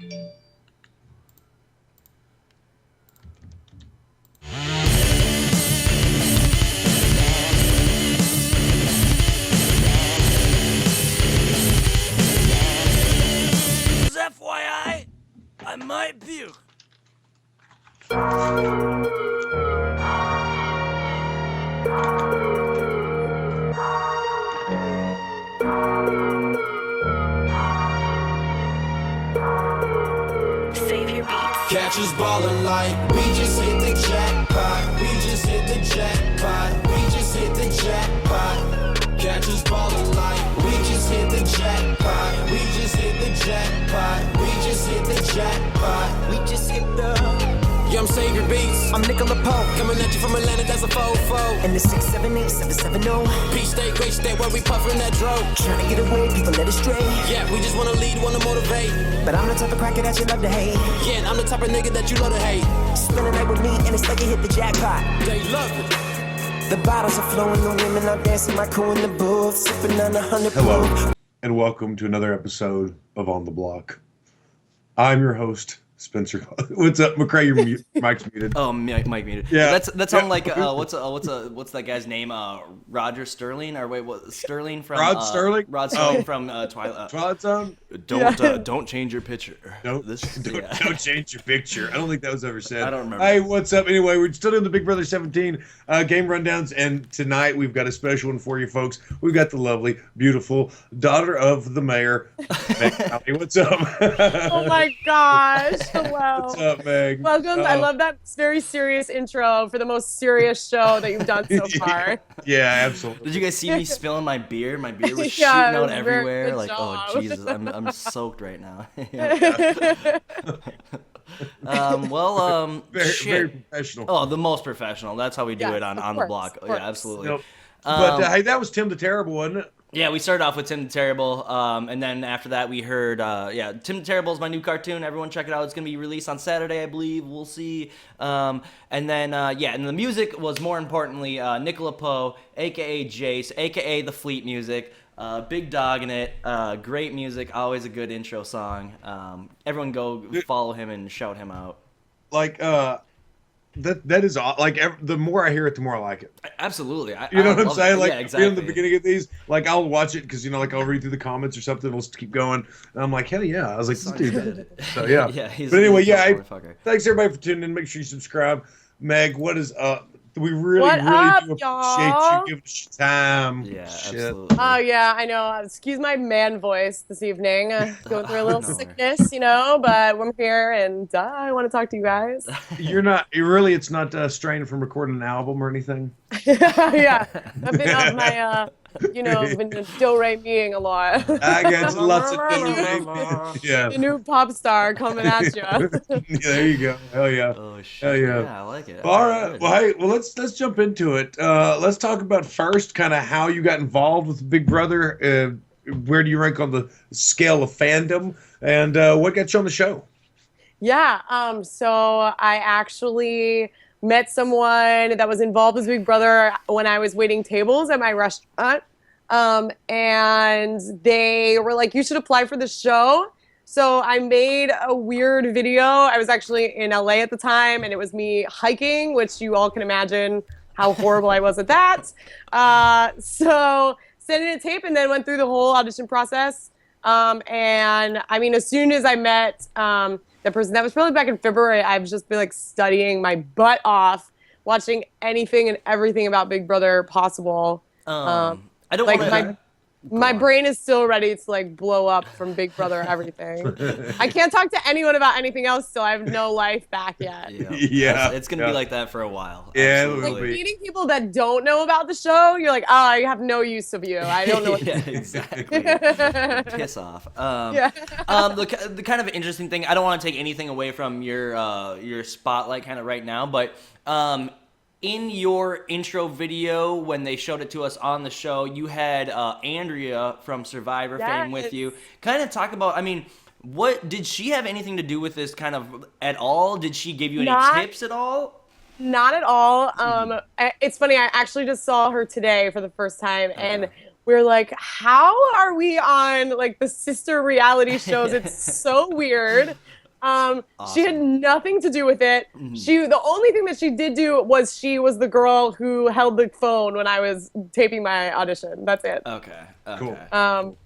FYI, I might puke. Save your beats. Catchers ballin' like we just hit the jackpot. We just hit the jackpot. We just hit the jackpot. Catchers ballin' like we just hit the jackpot. We just hit the jackpot. We just hit the jackpot. We just hit the. Yeah, I'm Save Your Beats. I'm Nicola Poe. Coming at you from Atlanta, that's a fofo. And the 678-770. Peach State, great state, where we puffin' that dro. Trying to get away, people let it stray. Yeah, we just wanna lead, wanna motivate. But I'm the type of cracker that you love to hate. Yeah, and I'm the type of nigga that you love to hate. Spend a night with me and it's like you hit the jackpot. They love it. The bottles are flowing, the women are dancing, my crew in the booth, sipping on 100 Hello, proof. and welcome to another episode of On the Block. I'm your host, Spencer. What's up, McCray? Your mic's muted. Oh, Mike muted. Yeah. That's on like what's that guy's name? Roger Sterling or wait, what? Sterling from Rod Sterling? Rod Sterling from Twilight. Twilight Zone? Don't change your picture. Don't change your picture. I don't think that was ever said. I don't remember. Hey, what's up? Anyway, we're still doing the Big Brother 17 game rundowns, and tonight we've got a special one for you folks. We've got the lovely, beautiful daughter of the mayor, Meg Maley. What's up? Oh my gosh. Hello. What's up, Meg? Welcome. I love that very serious intro for the most serious show that you've done so far. Yeah, absolutely. Did you guys see me spilling my beer? My beer was shooting Yeah, it out was very everywhere. good Like, job. oh Jesus, I'm soaked right now. Yeah. Very shit. professional. Oh, the most professional. That's how we do Yes, it on of the course, block. of Yeah, course. absolutely. Nope. But hey, that was Tim the Terrible, wasn't it? Yeah, we started off with Tim the Terrible, and then after that we heard, Tim the Terrible is my new cartoon. Everyone check it out. It's going to be released on Saturday, I believe. We'll see. And the music was more importantly Nicola Poe, a.k.a. Jace, a.k.a. The Fleet Music. Big dog in it. Great music. Always a good intro song. Everyone go follow him and shout him out. Like, that is like the more I hear it, the more I like it. Absolutely. You know what I'm love saying? it. Like, Yeah, exactly. in the beginning of these, like, I'll watch it because, like, I'll read through the comments or something. We'll keep going. And I'm like, hell yeah. I was like, this dude. So, yeah. Yeah, but anyway, he's a yeah. motherfucker. Thanks, everybody, for tuning in. Make sure you subscribe. Meg, what is up? We really, What really up, do appreciate y'all? you giving us your time. Yeah, Shit. absolutely. Oh yeah, I know. Excuse my man voice this evening. Going through a little No. sickness, but I'm here and I want to talk to you guys. It's not strained from recording an album or anything. Yeah, I've been on my, been do-re-meing a lot. I got lots of Yeah. The new pop star coming at you. Yeah, there you go. Hell yeah. Oh shit! Hell yeah. Yeah, I like it. All right. Good. Well, hey, let's jump into it. Let's talk about first kind of how you got involved with Big Brother. Where do you rank on the scale of fandom, and what got you on the show? Yeah. So I actually met someone that was involved with Big Brother when I was waiting tables at my restaurant. And they were like, you should apply for the show. So I made a weird video. I was actually in LA at the time, and it was me hiking, which you all can imagine how horrible I was at that. So sent in a tape and then went through the whole audition process. And I mean, as soon as I met the person, that was probably back in February, I've just been like studying my butt off, watching anything and everything about Big Brother possible. I don't like want my brain is still ready to like blow up from Big Brother everything. I can't talk to anyone about anything else, so I have no life back yet. Yeah. It's gonna be like that for a while. Yeah, Absolutely. it'll Like be. meeting people that don't know about the show, you're like, oh, I have no use of you. I don't know what Yeah, exactly. Piss off. Yeah. The kind of interesting thing, I don't want to take anything away from your spotlight kind of right now, but in your intro video, when they showed it to us on the show, you had Andrea from Survivor fame with you. Kind of talk about, I mean, what did she have anything to do with this kind of at all? Did she give you any tips at all? Not at all. It's funny. I actually just saw her today for the first time, and we're like, how are we on like the sister reality shows? It's so weird. She had nothing to do with it. The only thing that she did do was she was the girl who held the phone when I was taping my audition. That's it. Okay. Cool.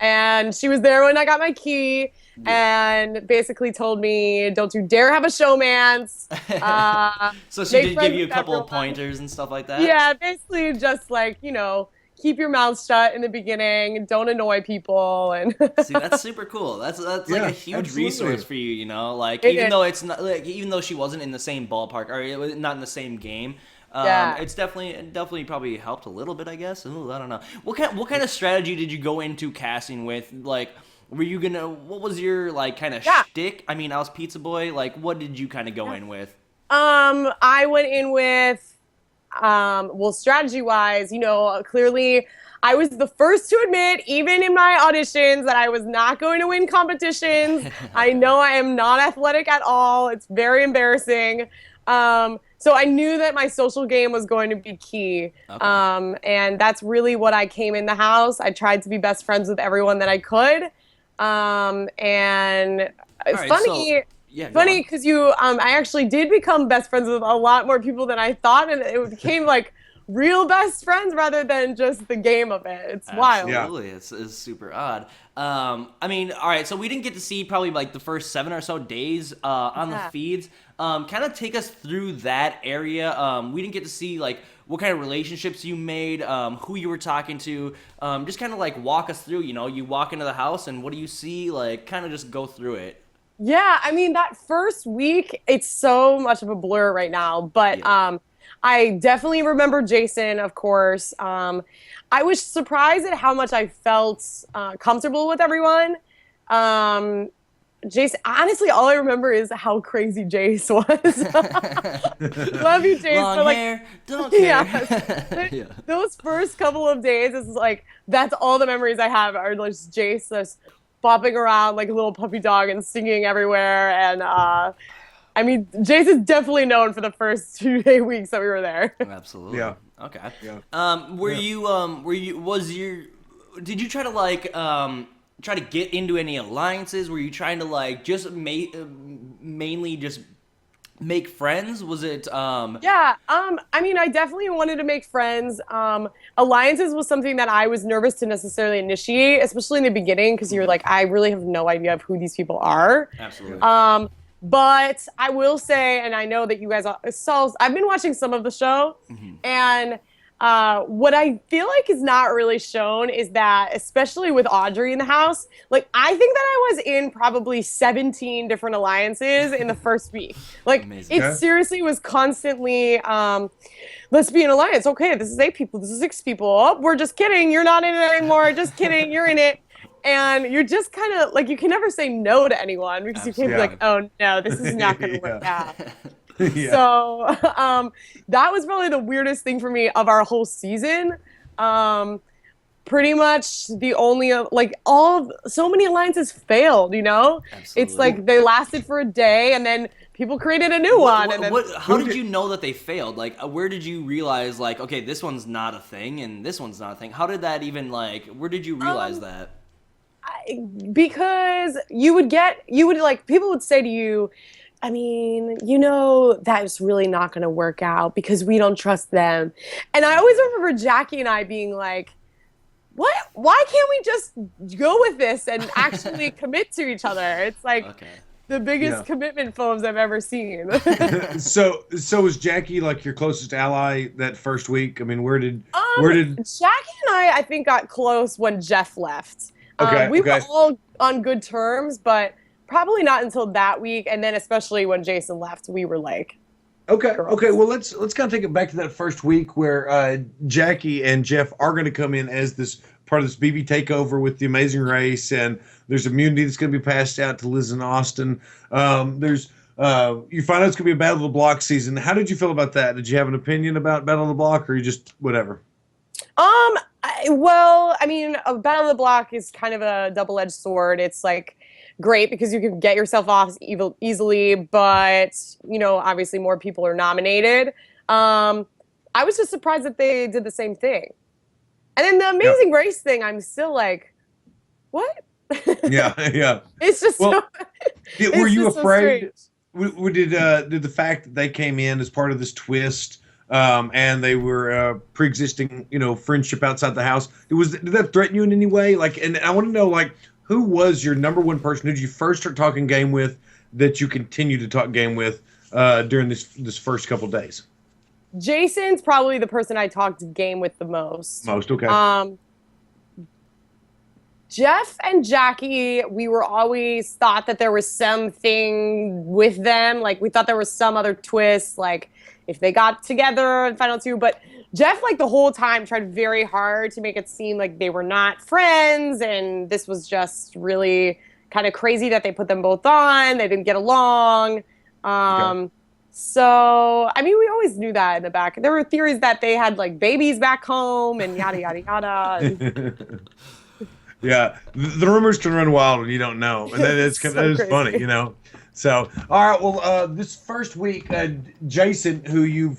And she was there when I got my key and basically told me, don't you dare have a showmance. So she did give friends you a with couple of everyone. pointers and stuff like that? Yeah, basically just like, keep your mouth shut in the beginning, don't annoy people, and See, that's super cool. That's like Yeah, a huge absolutely. resource for you, Like It even is. though it's not like even though she wasn't in the same ballpark or it was not in the same game, Yeah. it's definitely probably helped a little bit, I guess. Ooh, I don't know. What kind of strategy did you go into casting with? Like, what was your like kind of shtick? I mean, I was Pizza Boy. Like, what did you kind of go in with? I went in with, well, strategy wise, clearly I was the first to admit, even in my auditions, that I was not going to win competitions. I know I am not athletic at all. It's very embarrassing. So I knew that my social game was going to be key. Okay. And that's really what I came in the house. I tried to be best friends with everyone that I could. And it's All right, funny. so yeah, go Funny on. because I actually did become best friends with a lot more people than I thought, and it became like real best friends rather than just the game of it. It's wild. Yeah. Absolutely, it's super odd. I mean, all right, so we didn't get to see probably like the first 7 or so days on the Yeah. feeds. Kind of take us through that area. We didn't get to see like what kind of relationships you made, who you were talking to. Just kind of like walk us through. You walk into the house and what do you see? Like, kind of just go through it. Yeah, I mean that first week, it's so much of a blur right now, but Yeah. I definitely remember Jason, of course. I was surprised at how much I felt comfortable with everyone. Jason, honestly, all I remember is how crazy Jace was. Love you, Jace. Long but like, hair, don't care. yeah. Yeah. Those first couple of days is like that's all the memories I have are just Jace just bopping around like a little puppy dog and singing everywhere. And I mean, Jace is definitely known for the first 2 day weeks that we were there. Absolutely. Yeah. Okay. Yeah. Did you try to like try to get into any alliances? Were you trying to like just mainly just make friends? Was it Yeah, I mean, I definitely wanted to make friends. Alliances was something that I was nervous to necessarily initiate, especially in the beginning, because you're like, I really have no idea of who these people are. Absolutely. But I will say, and I know that you guys saw, I've been watching some of the show, and what I feel like is not really shown is that, especially with Audrey in the house, like I think that I was in probably 17 different alliances in the first week. Like Amazing. it Okay. seriously was constantly, let's be an alliance. Okay, this is 8 people. This is 6 people. Oh, we're just kidding. You're not in it anymore. Just kidding. You're in it. And you're just kind of like, you can never say no to anyone because you can't be like, oh no, this is not going to work out. Yeah. So that was probably the weirdest thing for me of our whole season. Pretty much the only so many alliances failed. It's Absolutely. like they lasted for a day and then people created a new one. And then How did you know that they failed? Like, where did you realize, like, okay, this one's not a thing and this one's not a thing? How did that even, like, where did you realize that? because people would say to you, I mean, that's really not going to work out because we don't trust them. And I always remember Jackie and I being like, what? Why can't we just go with this and actually commit to each other? It's like Okay. the biggest Yeah. commitment films I've ever seen. So was Jackie like your closest ally that first week? I mean, where did Jackie and I think, got close when Jeff left. Okay, We okay. were all on good terms, but probably not until that week. And then especially when Jason left, we were like, Okay. Well, let's kind of take it back to that first week where Jackie and Jeff are going to come in as this part of this BB takeover with the Amazing Race, and there's immunity that's going to be passed out to Liz and Austin. There's you find out it's going to be a Battle of the Block season. How did you feel about that? Did you have an opinion about Battle of the Block, or you just whatever? I mean, a Battle of the Block is kind of a double-edged sword. It's like great because you can get yourself off easily, but obviously more people are nominated. I was just surprised that they did the same thing. And then the Amazing Race thing, I'm still like, what? Yeah, yeah. It's just Well, were it's you just so afraid? strange. Did the fact that they came in as part of this twist, and they were pre-existing, friendship outside the house? Did that threaten you in any way? Like, and I want to know, like, who was your number one person? Who did you first start talking game with that you continue to talk game with during this first couple days? Jason's probably the person I talked game with the most. Most okay. Jeff and Jackie, we were always thought that there was something with them. Like, we thought there was some other twist, like if they got together in Final Two. But Jeff, like, the whole time tried very hard to make it seem like they were not friends. And this was just really kind of crazy that they put them both on. They didn't get along. Okay. So, I mean, we always knew that in the back. There were theories that they had, like, babies back home and yada, yada, yada. Yeah, the rumors can run wild when you don't know, and that is So that is crazy. funny. So, all right, well, this first week, Jason, who you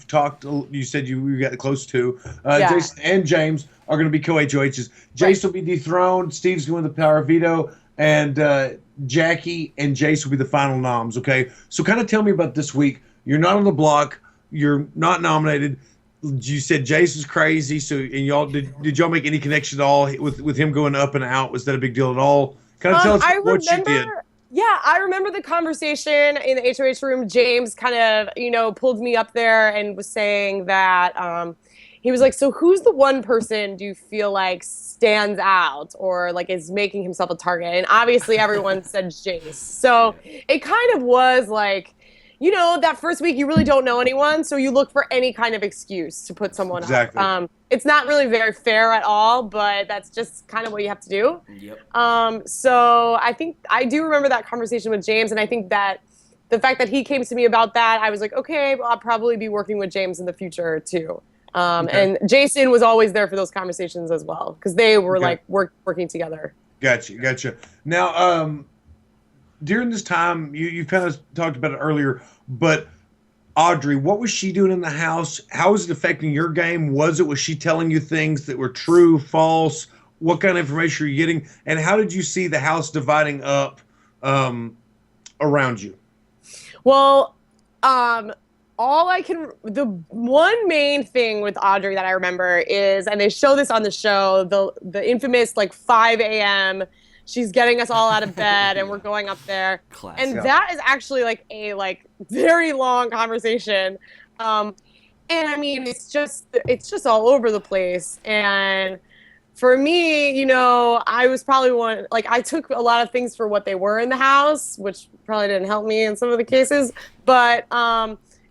said you got close to, Yeah. Jason and James are going to be co-HOHs. Jason will be dethroned. Steve's going to the power of veto, and Jackie and Jace will be the final noms. Okay, so kind of tell me about this week. You're not on the block. You're not nominated. You said Jason's crazy, so and y'all did y'all make any connection at all with him going up and out? Was that a big deal at all? Kind of tell us what you did. Yeah, I remember the conversation in the HOH room. James kind of, pulled me up there and was saying that he was like, so who's the one person do you feel like stands out or like is making himself a target? And obviously everyone said Jace. So it kind of was like, that first week you really don't know anyone, so you look for any kind of excuse to put someone up. It's not really very fair at all, but that's just kind of what you have to do. Yep. So I think I do remember that conversation with James, and I think that the fact that he came to me about that, I was like, okay, well, I'll probably be working with James in the future too. And Jason was always there for those conversations as well, because they were like working together. Gotcha. Now, during this time, you kind of talked about it earlier, but Audrey, what was she doing in the house? How was it affecting your game? Was she telling you things that were true, false? What kind of information are you getting? And how did you see the house dividing up around you? Well, the one main thing with Audrey that I remember is, and they show this on the show, the infamous like 5 a.m. She's getting us all out of bed and we're going up there. Classic. And that is actually like a very long conversation. And I mean, it's just all over the place. And for me, I was probably I took a lot of things for what they were in the house, which probably didn't help me in some of the cases. But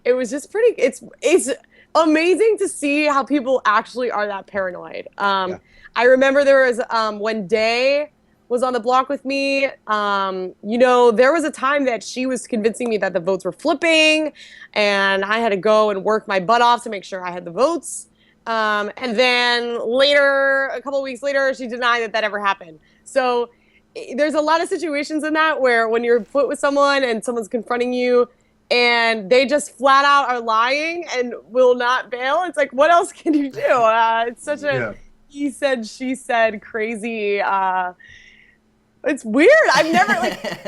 it was just it's amazing to see how people actually are that paranoid. I remember there was when Day was on the block with me. There was a time that she was convincing me that the votes were flipping and I had to go and work my butt off to make sure I had the votes. And then later, a couple of weeks later, she denied that ever happened. So there's a lot of situations in that where when you're put with someone and someone's confronting you and they just flat out are lying and will not bail, it's like, what else can you do? It's such a he said, she said, crazy. It's weird. I've never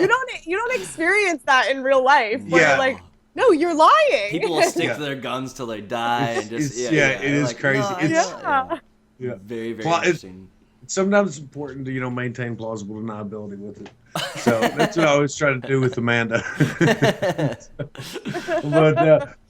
you don't experience that in real life. Where you're like, no, you're lying. People will stick to their guns till they die. And just it is crazy. No, very, very interesting. Sometimes it's important to maintain plausible deniability with it. So that's what I always try to do with Amanda.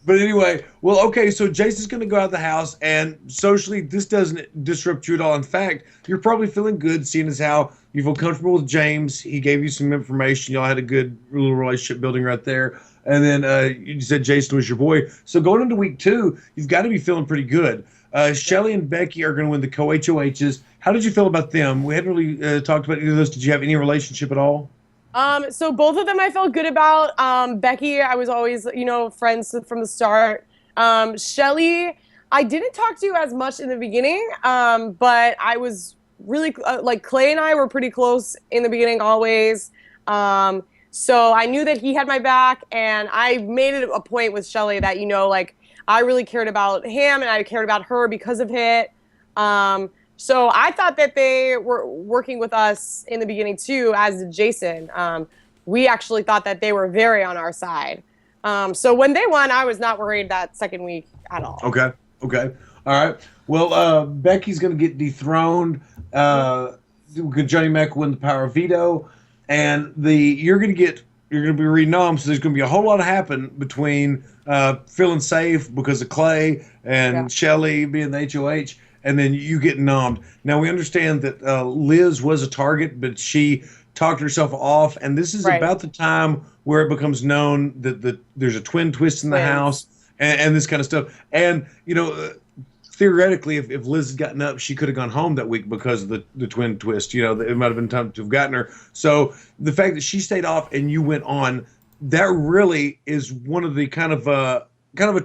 But anyway, well, okay. So Jason's going to go out of the house, and socially, this doesn't disrupt you at all. In fact, you're probably feeling good, seeing as how you feel comfortable with James. He gave you some information. Y'all had a good little relationship building right there. And then you said Jason was your boy. So going into week 2, you've got to be feeling pretty good. Shelly and Becky are going to win the co-HOHs. How did you feel about them? We hadn't really talked about either of those. Did you have any relationship at all? So both of them I felt good about. Becky, I was always, friends from the start. Shelly, I didn't talk to as much in the beginning, but I was really, Clay and I were pretty close in the beginning always. So I knew that he had my back, and I made it a point with Shelly that, I really cared about him and I cared about her because of it. So I thought that they were working with us in the beginning too, as did Jason. We actually thought that they were very on our side. So when they won, I was not worried that second week at all. Okay. Okay. All right. Well, Becky's going to get dethroned. Johnny Mac win the power of veto, and you're going to be renominated. So there's going to be a whole lot of happen between feeling safe because of Clay and Shelly being the HOH, and then you get nommed. Now we understand that Liz was a target, but she talked herself off, and this is about the time where it becomes known that there's a twin twist in the house and this kind of stuff. And theoretically, if Liz had gotten up, she could have gone home that week because of the twin twist. It might have been time to have gotten her. So the fact that she stayed off and you went on, that really is one of the kind of a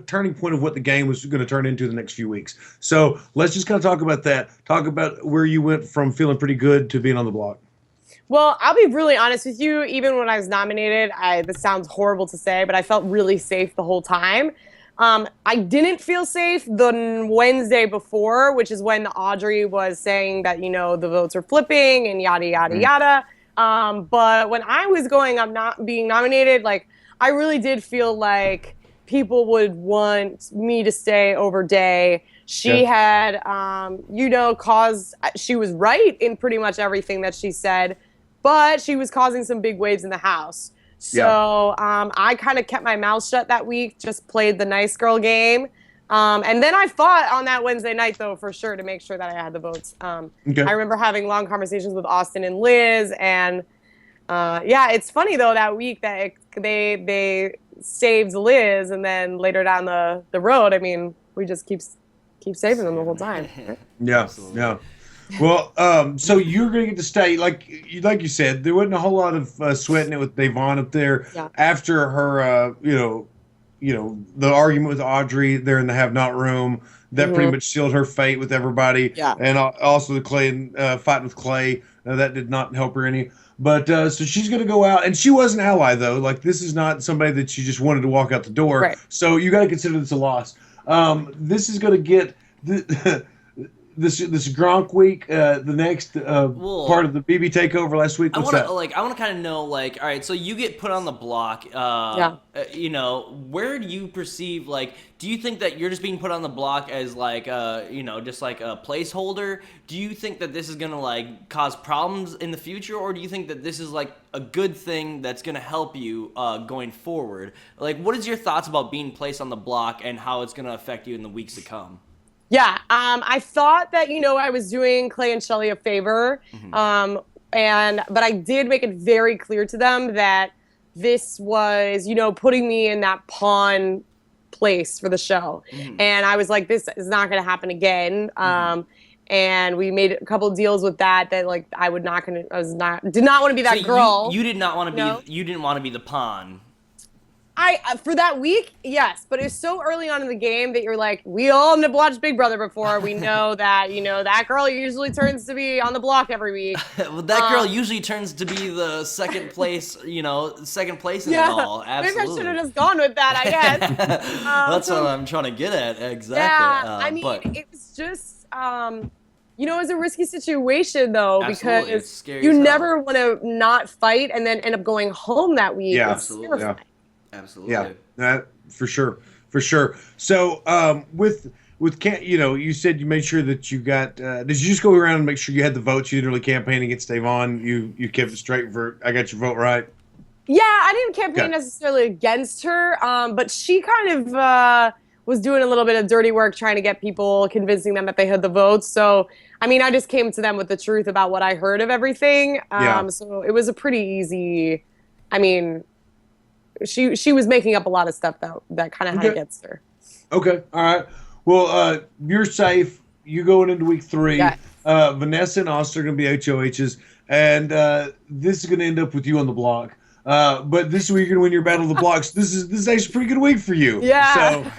turning point of what the game was going to turn into the next few weeks. So let's just kind of talk about that. Talk about where you went from feeling pretty good to being on the block. Well, I'll be really honest with you. Even when I was nominated, this sounds horrible to say, but I felt really safe the whole time. I didn't feel safe the Wednesday before, which is when Audrey was saying that, the votes are flipping and yada, yada, yada. But when I was going up not being nominated, I really did feel like people would want me to stay over Day. She had, she was right in pretty much everything that she said, but she was causing some big waves in the house. So I kind of kept my mouth shut that week, just played the nice girl game. And then I fought on that Wednesday night, though, for sure, to make sure that I had the votes. I remember having long conversations with Austin and Liz. And, it's funny, though, that week that they saved Liz. And then later down the road, we just keep saving them the whole time. Yeah, yeah. Well, so you're going to get to stay, like you said, there wasn't a whole lot of sweating it with Davon up there after her, the argument with Audrey there in the have-not room. That pretty much sealed her fate with everybody. Yeah. And also the Clay fighting with Clay. That did not help her any. But so she's going to go out, and she was an ally, though. Like, this is not somebody that she just wanted to walk out the door. Right. So you got to consider this a loss. This is going to get this Gronk week, the next part of the BB takeover last week. What's that? I want to kind of know, all right, so you get put on the block. Where do you perceive, do you think that you're just being put on the block as just like a placeholder? Do you think that this is gonna cause problems in the future, or do you think that this is a good thing that's gonna help you going forward? What is your thoughts about being placed on the block and how it's gonna affect you in the weeks to come? Yeah, I thought that, I was doing Clay and Shelly a favor, but I did make it very clear to them that this was, putting me in that pawn place for the show. And I was like, this is not going to happen again. And we made a couple of deals with that did not want to be that girl. You did not want to be, you didn't want to be the pawn. For that week, yes, but it's so early on in the game that you're like, we all have watched Big Brother before. We know that, that girl usually turns to be on the block every week. Well, that girl usually turns to be the second place, second place in it all. Absolutely. Maybe I should have just gone with that, I guess. That's what I'm trying to get at, exactly. Yeah, it was just, it was a risky situation, though, because you never want to not fight and then end up going home that week. Yeah, absolutely. Yeah. Absolutely. Yeah, that for sure. So, with you said you made sure that you got. Did you just go around and make sure you had the votes? You didn't really campaign against Davon. You kept it straight for. I got your vote right. Yeah, I didn't campaign necessarily against her, but she kind of was doing a little bit of dirty work trying to get people, convincing them that they had the votes. So, I just came to them with the truth about what I heard of everything. So it was a pretty easy. She was making up a lot of stuff that kind of how it gets her. Okay, all right. Well, you're safe. You going into week 3. Yes. Vanessa and Austin are going to be HOHs, and this is going to end up with you on the block. But this week you're going to win your battle of the blocks. This is actually a pretty good week for you. Yeah. So,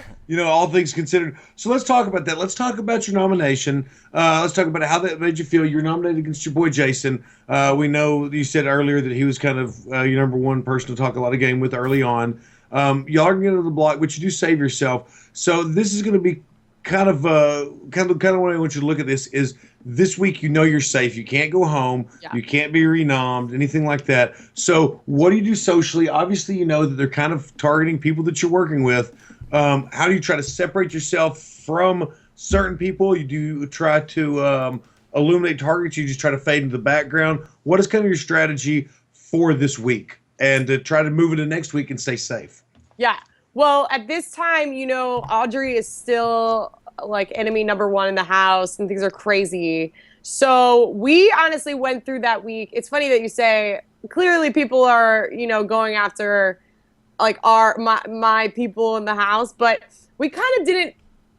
all things considered. So let's talk about that. Let's talk about your nomination. Let's talk about how that made you feel. You were nominated against your boy Jason. We know you said earlier that he was kind of your number one person to talk a lot of game with early on. Y'all are going to the block, but you do save yourself. So this is going to be kind of what I want you to look at this is This week, you know you're safe. You can't go home. Yeah. You can't be renommed, anything like that. So what do you do socially? Obviously, you know that they're kind of targeting people that you're working with. How do you try to separate yourself from certain people? You do try to illuminate targets. You just try to fade into the background. What is kind of your strategy for this week? And to try to move into next week and stay safe. Yeah. Well, at this time, Audrey is still like enemy number one in the house and things are crazy. So we honestly went through that week. It's funny that you say clearly people are, going after like my people in the house, but we kind of didn't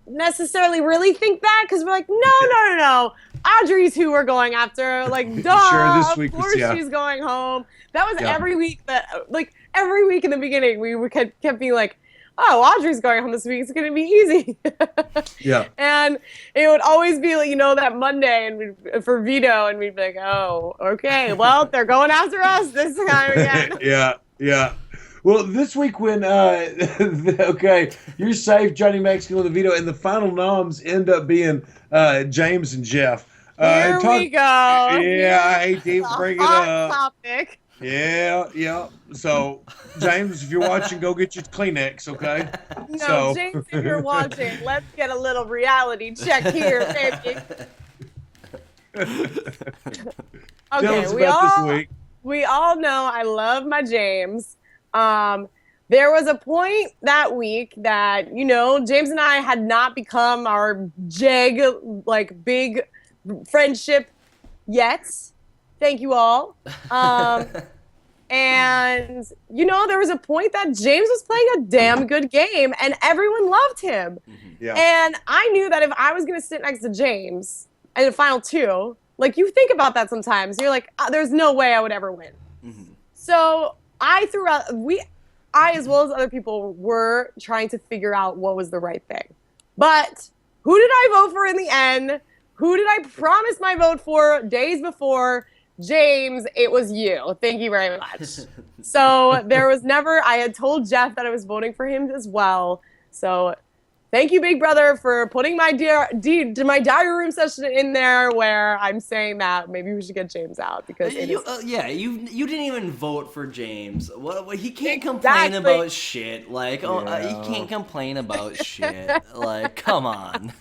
necessarily really think that because we're like, no. Audrey's who we're going after. Like, duh, Sure, this week of course she's going home. That was every week every week in the beginning, we kept being like, oh, Audrey's going home this week. It's going to be easy. Yeah. And it would always be like, that Monday and for Vito, and we'd be like, oh, okay, well, they're going after us this time again. Yeah. Well, this week when okay, you're safe, Johnny Mexico and the Vito, and the final noms end up being James and Jeff. Here we go. Yeah, I hate to even bring it up. Topic. Yeah. So, James, if you're watching, go get your Kleenex, okay? No, James, if you're watching, let's get a little reality check here, baby. Tell us about this week. We all know I love my James. There was a point that week that, James and I had not become our big friendship yet. Thank you all. And, there was a point that James was playing a damn good game and everyone loved him. Yeah. And I knew that if I was going to sit next to James in the final two, like you think about that sometimes, you're like, there's no way I would ever win. Mm-hmm. So I as well as other people were trying to figure out what was the right thing. But who did I vote for in the end? Who did I promise my vote for days before? James, it was you. Thank you very much. So there was never, I had told Jeff that I was voting for him as well. So thank you, Big Brother, for putting my diary room session in there where I'm saying that maybe we should get James out because you didn't even vote for James. What he can't complain about shit. Like, he can't complain about shit. Like, come on,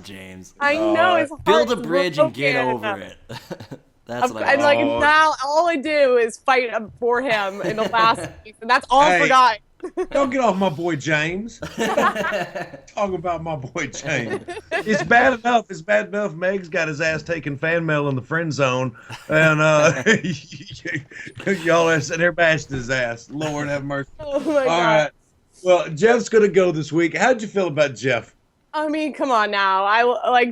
James. I know it's build a bridge and get over it. That's what I and like now all I do is fight for him in the last week, and that's all I forgot. Don't get off my boy James. Talking about my boy James. It's bad enough. It's bad enough Meg's got his ass taking fan mail in the friend zone. And y'all are sitting there bashing his ass. Lord have mercy. Oh my God. All right. Well, Jeff's going to go this week. How'd you feel about Jeff? I mean, come on now.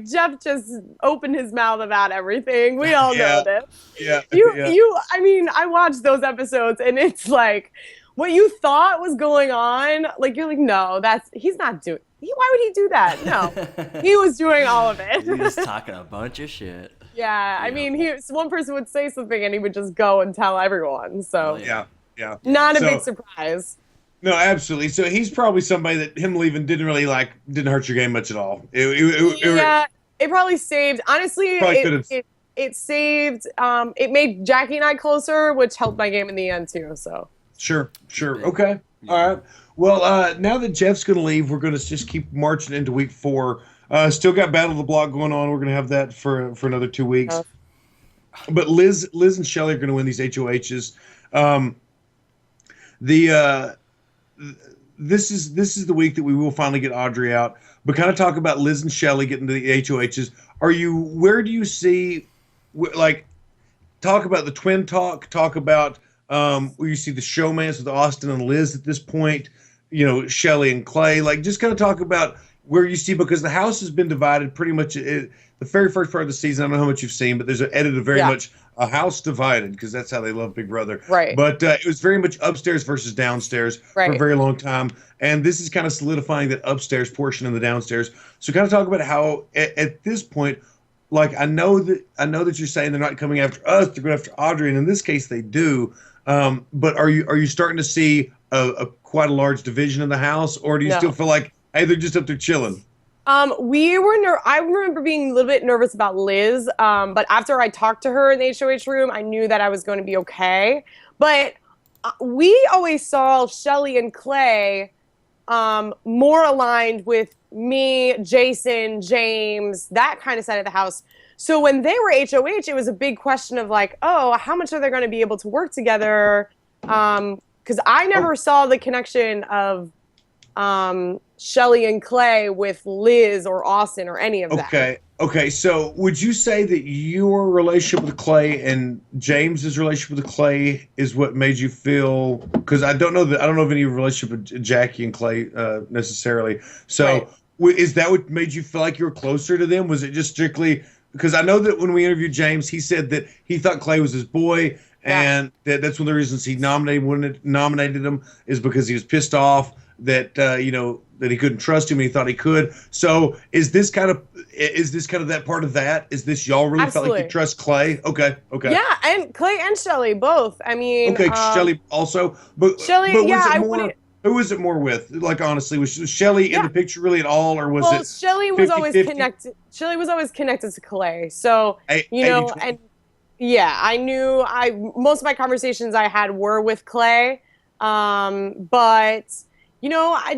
Jeff just opened his mouth about everything. We all know this. Yeah. I mean, I watched those episodes and it's like what you thought was going on. Like, you're like, no, he's not doing. Why would he do that? No, he was doing all of it. He was talking a bunch of shit. Yeah. I mean, one person would say something and he would just go and tell everyone. So yeah. Not a big surprise. No, absolutely. So he's probably somebody that him leaving didn't hurt your game much at all. It probably saved. Honestly, it saved. It made Jackie and I closer, which helped my game in the end too. So sure. Okay. Yeah. All right. Well, now that Jeff's going to leave, we're going to just keep marching into week 4. Still got Battle of the Block going on. We're going to have that for another 2 weeks. But Liz and Shelly are going to win these HOHs. This is the week that we will finally get Audrey out. But kind of talk about Liz and Shelly getting to the HOHs. Where do you see, talk about the twin talk, talk about where you see the showmance with Austin and Liz at this point, Shelly and Clay, just kind of talk about where you see, because the house has been divided pretty much. The very first part of the season, I don't know how much you've seen, but there's an edit of very much a house divided, because that's how they love Big Brother. Right. But it was very much upstairs versus downstairs for a very long time. And this is kind of solidifying that upstairs portion and the downstairs. So kind of talk about how at this point, I know that you're saying they're not coming after us, they're going after Audrey. And in this case, they do. But are you starting to see a quite a large division in the house, or do you still feel like, hey, they're just up there chilling? I remember being a little bit nervous about Liz, but after I talked to her in the HOH room, I knew that I was going to be okay. But we always saw Shelly and Clay more aligned with me, Jason, James, that kind of side of the house. So when they were HOH, it was a big question of like, oh, how much are they going to be able to work together? Because I never saw the connection of Shelly and Clay with Liz or Austin or any of that. Okay. So would you say that your relationship with Clay and James's relationship with Clay is what made you feel? Because I don't know of any relationship with Jackie and Clay necessarily. So is that what made you feel like you were closer to them? Was it just strictly because I know that when we interviewed James, he said that he thought Clay was his boy, and that's one of the reasons he nominated him is because he was pissed off that that he couldn't trust him and he thought he could. So is this kind of that part of that? Is this y'all really Absolutely. felt like you trust Clay? Okay. Yeah, and Clay and Shelly both. I mean, Shelly also, but Shelly, but was yeah, it more? Who was it more with? Like honestly, was Shelly in the picture really at all, or was it? Shelly was always connected. Shelly was always connected to Clay. So and yeah, I knew most of my conversations I had were with Clay, but.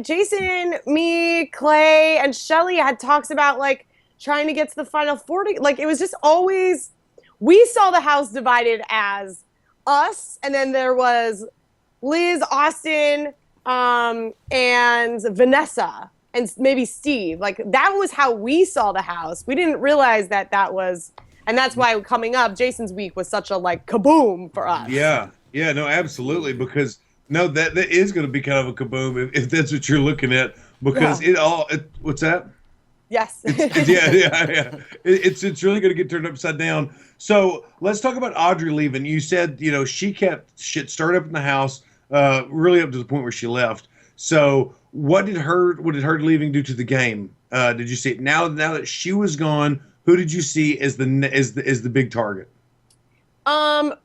Jason, me, Clay, and Shelly had talks about like trying to get to the final 40. Like it was just always, we saw the house divided as us, and then there was Liz, Austin, and Vanessa, and maybe Steve. Like that was how we saw the house. We didn't realize that was, and that's why coming up, Jason's week was such a like kaboom for us. Yeah, no, absolutely, because. No, that is going to be kind of a kaboom if that's what you're looking at, because what's that? Yes. It's really going to get turned upside down. So let's talk about Audrey leaving. You said she kept shit stirred up in the house, really up to the point where she left. So what did her leaving do to the game? Did you see it now that she was gone? Who did you see as the big target?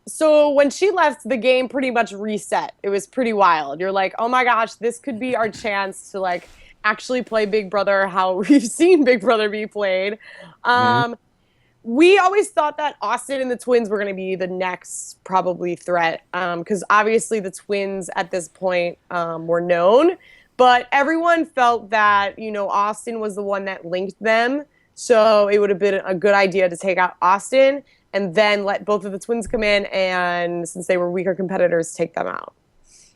So when she left, the game pretty much reset. It was pretty wild. You're like, oh my gosh, this could be our chance to like actually play Big Brother how we've seen Big Brother be played. We always thought that Austin and the twins were going to be the next probably threat. Because obviously the twins at this point, were known, but everyone felt that, Austin was the one that linked them. So it would have been a good idea to take out Austin and then let both of the twins come in, and since they were weaker competitors, take them out.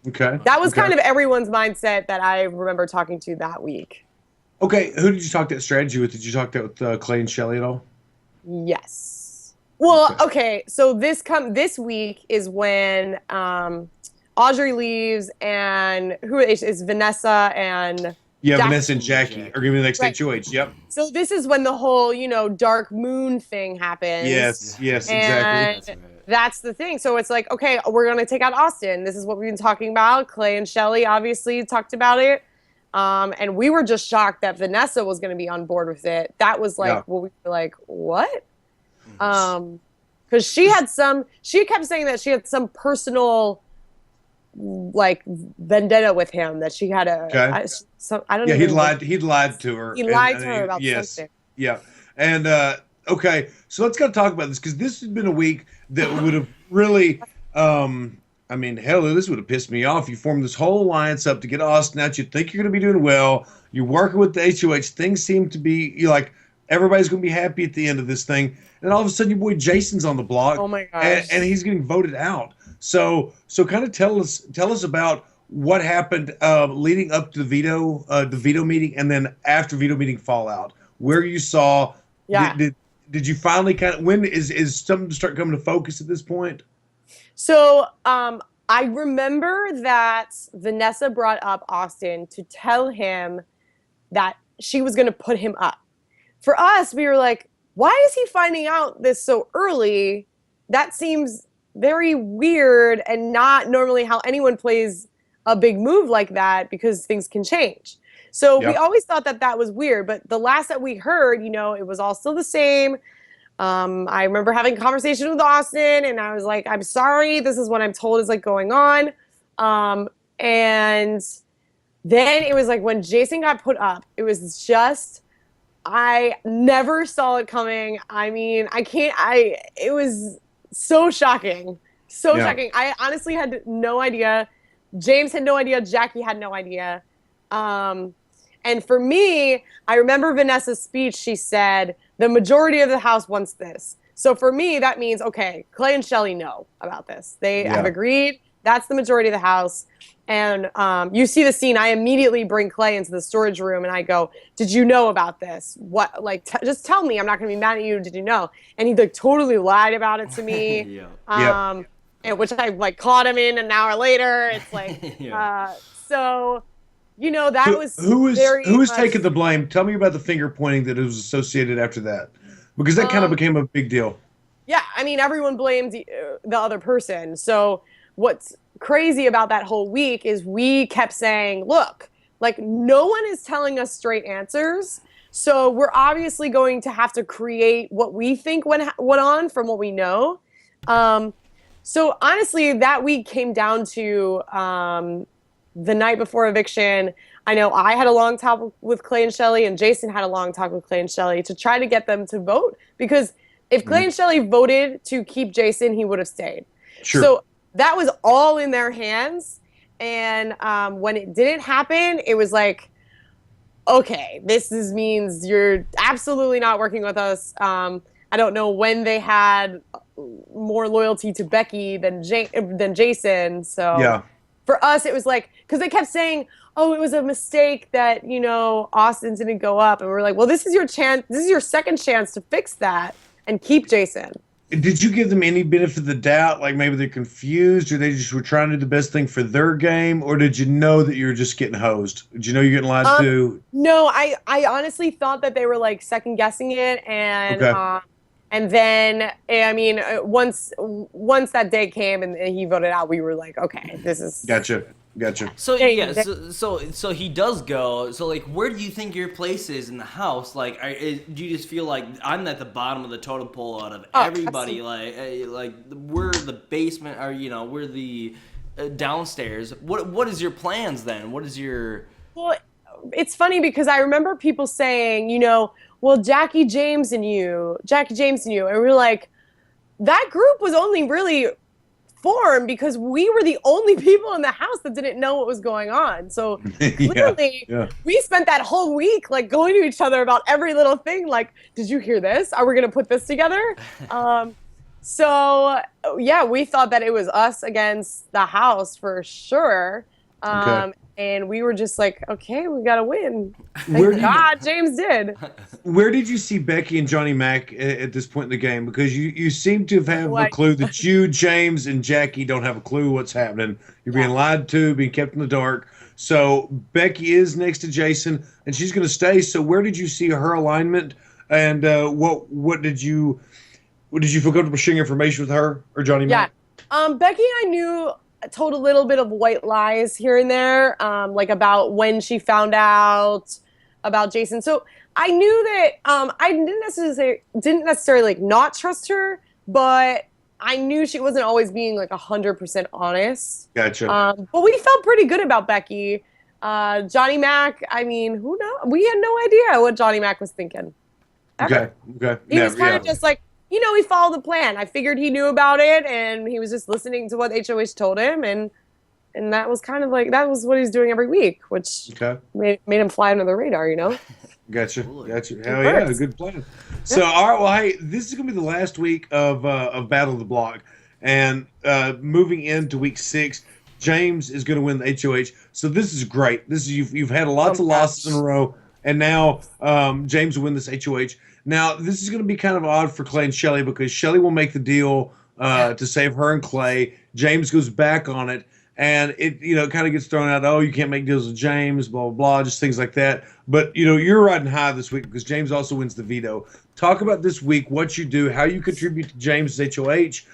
Okay. That was kind of everyone's mindset that I remember talking to that week. Okay, who did you talk that strategy with? Did you talk that with Clay and Shelly at all? Yes. Well, okay. So this week is when Audrey leaves, and who is Vanessa and. Yeah, Vanessa and Jackie are going to be the next HOH. Yep. So this is when the whole, dark moon thing happens. Yes, exactly. That's the thing. So it's like, okay, we're going to take out Austin. This is what we've been talking about. Clay and Shelly obviously talked about it. And we were just shocked that Vanessa was going to be on board with it. That was like, what we were like, what? Because she kept saying that she had some personal like vendetta with him, that she had I don't know. He'd lied to her. He lied to her about something. Yeah. And okay, so let's go talk about this, because this has been a week that would have really this would have pissed me off. You formed this whole alliance up to get Austin out. You think you're going to be doing well. You're working with the HOH. Things seem to be everybody's going to be happy at the end of this thing. And all of a sudden, your boy Jason's on the block. Oh my gosh. And he's getting voted out. So kind of tell us about what happened leading up to the veto meeting, and then after veto meeting fallout, where you saw. Yeah. Did you finally when is something to start coming to focus at this point? So I remember that Vanessa brought up Austin to tell him that she was going to put him up. For us, we were like, why is he finding out this so early? That seems very weird and not normally how anyone plays a big move like that, because things can change. So we always thought that was weird, but the last that we heard, it was all still the same. I remember having a conversation with Austin, and I was like, I'm sorry, this is what I'm told is like going on. And then it was like when Jason got put up, it was just I never saw it coming. I mean, it was so shocking. So Yeah. shocking. I honestly had no idea. James had no idea. Jackie had no idea. Um, and for me, I remember Vanessa's speech. She said, the majority of the house wants this. So for me, that means, okay, Clay and Shelly know about this. They have agreed. That's the majority of the house. And you see the scene. I immediately bring Clay into the storage room and I go, did you know about this? What, like, just tell me. I'm not going to be mad at you. Did you know? And he like totally lied about it to me. And which I like caught him in an hour later. It's like, so, you know, that was who is much, taking the blame? Tell me about the finger pointing that was associated after that, because that kind of became a big deal. Yeah, I mean, everyone blamed the other person. So what's crazy about that whole week is we kept saying, look, like no one is telling us straight answers. So we're obviously going to have to create what we think went on from what we know. So honestly, that week came down to the night before eviction. I know I had a long talk with Clay and Shelly, and Jason had a long talk with Clay and Shelly to try to get them to vote. Because if Clay and Shelly voted to keep Jason, he would have stayed. Sure. So that was all in their hands. And when it didn't happen, it was like, okay, means you're absolutely not working with us. I don't know when they had more loyalty to Becky than Jason. So for us, it was like, because they kept saying, oh, it was a mistake that, you know, Austin didn't go up. And we're like, well, this is your chance. This is your second chance to fix that and keep Jason. Did you give them any benefit of the doubt? Like maybe they're confused or they just were trying to do the best thing for their game? Or did you know that you were just getting hosed? Did you know you're getting lied to? No, I honestly thought that they were like second guessing it. And then, I mean, once that day came and he voted out, we were like, okay, this is... Gotcha. So yeah, so he does go. So like, where do you think your place is in the house? Like, do you just feel like I'm at the bottom of the totem pole out of everybody? Like we're the basement, or you know, we're the downstairs. What is your plans then? What is your... Well, it's funny because I remember people saying, you know, well, Jackie James and you, and we're like, that group was only really formed because we were the only people in the house that didn't know what was going on. So clearly we spent that whole week like going to each other about every little thing. Like, did you hear this? Are we going to put this together? So yeah, we thought that it was us against the house for sure. And we were just like, okay, we got to win. Thank God James did. Where did you see Becky and Johnny Mac at this point in the game? Because you seem to have a clue that you, James, and Jackie don't have a clue what's happening. You're being lied to, being kept in the dark. So Becky is next to Jason, and she's going to stay. So where did you see her alignment? And what did you feel comfortable sharing information with her or Johnny Mac? Becky, I told a little bit of white lies here and there, like about when she found out about Jason. So I knew that I didn't necessarily like not trust her, but I knew she wasn't always being like 100% honest. Gotcha. But we felt pretty good about Becky. Johnny Mac, I mean, who knows? We had no idea what Johnny Mac was thinking. Ever. Okay. He was kind of just like, you know, he followed the plan. I figured he knew about it, and he was just listening to what HOH told him, and that was kind of like, that was what he's doing every week, which made him fly under the radar, you know? Gotcha. Hell yeah, good plan. So, all right, well, hey, this is going to be the last week of Battle of the Block, and moving into week 6, James is going to win the HOH. So this is great. This is you've had lots of losses in a row, and now James will win this HOH. Now, this is going to be kind of odd for Clay and Shelly because Shelly will make the deal to save her and Clay. James goes back on it, and it kind of gets thrown out. Oh, you can't make deals with James, blah blah blah, just things like that. But you're riding high this week because James also wins the veto. Talk about this week, what you do, how you contribute to James' HOH,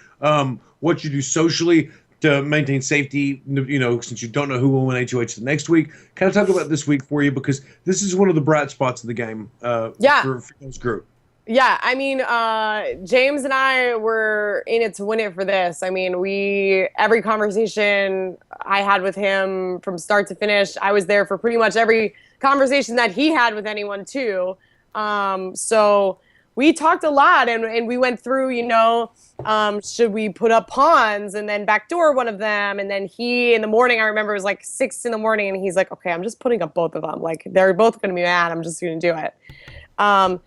what you do socially to maintain safety, since you don't know who will win HOH the next week. Kind of talk about this week for you because this is one of the bright spots of the game for this group. Yeah, I mean, James and I were in it to win it for this. I mean, every conversation I had with him from start to finish, I was there for pretty much every conversation that he had with anyone too. So we talked a lot, and we went through, should we put up pawns and then backdoor one of them? And then he, in the morning, I remember it was like 6 in the morning, and he's like, okay, I'm just putting up both of them. Like, they're both going to be mad. I'm just going to do it. And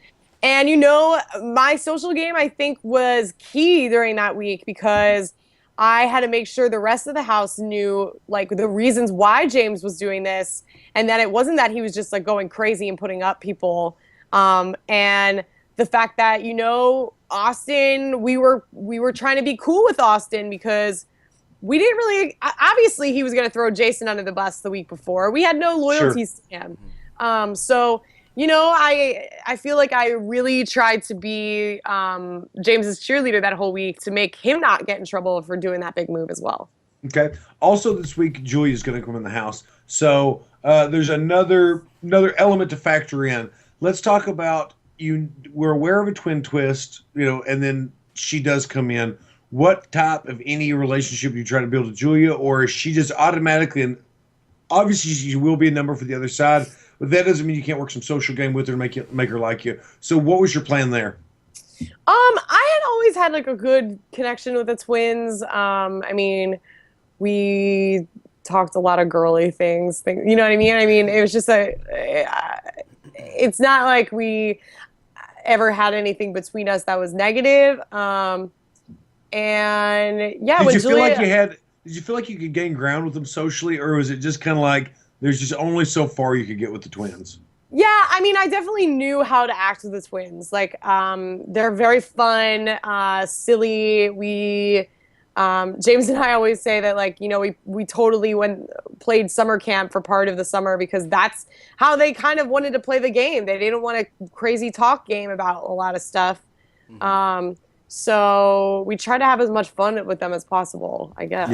my social game, I think, was key during that week because I had to make sure the rest of the house knew, like, the reasons why James was doing this, and that it wasn't that he was just, like, going crazy and putting up people. And the fact that, Austin, we were trying to be cool with Austin because we didn't really, obviously he was going to throw Jason under the bus the week before. We had no loyalties to him. So, I feel like I really tried to be James's cheerleader that whole week to make him not get in trouble for doing that big move as well. Okay. Also this week, Julia's going to come in the house. So there's another element to factor in. Let's talk about we're aware of a twin twist, and then she does come in. What type of any relationship you try to build with Julia, or is she just automatically, and obviously she will be a number for the other side, but that doesn't mean you can't work some social game with her and make her like you. So what was your plan there? I had always had like a good connection with the twins. We talked a lot of girly things. You know what I mean? I mean, it was just it's not like we ever had anything between us that was negative. And yeah, did you feel like you could gain ground with them socially, or was it just kind of like there's just only so far you could get with the twins? Yeah, I definitely knew how to act with the twins. Like, they're very fun, silly. James and I always say that, like, we totally played summer camp for part of the summer because that's how they kind of wanted to play the game. They didn't want a crazy talk game about a lot of stuff. Mm-hmm. So we try to have as much fun with them as possible, I guess.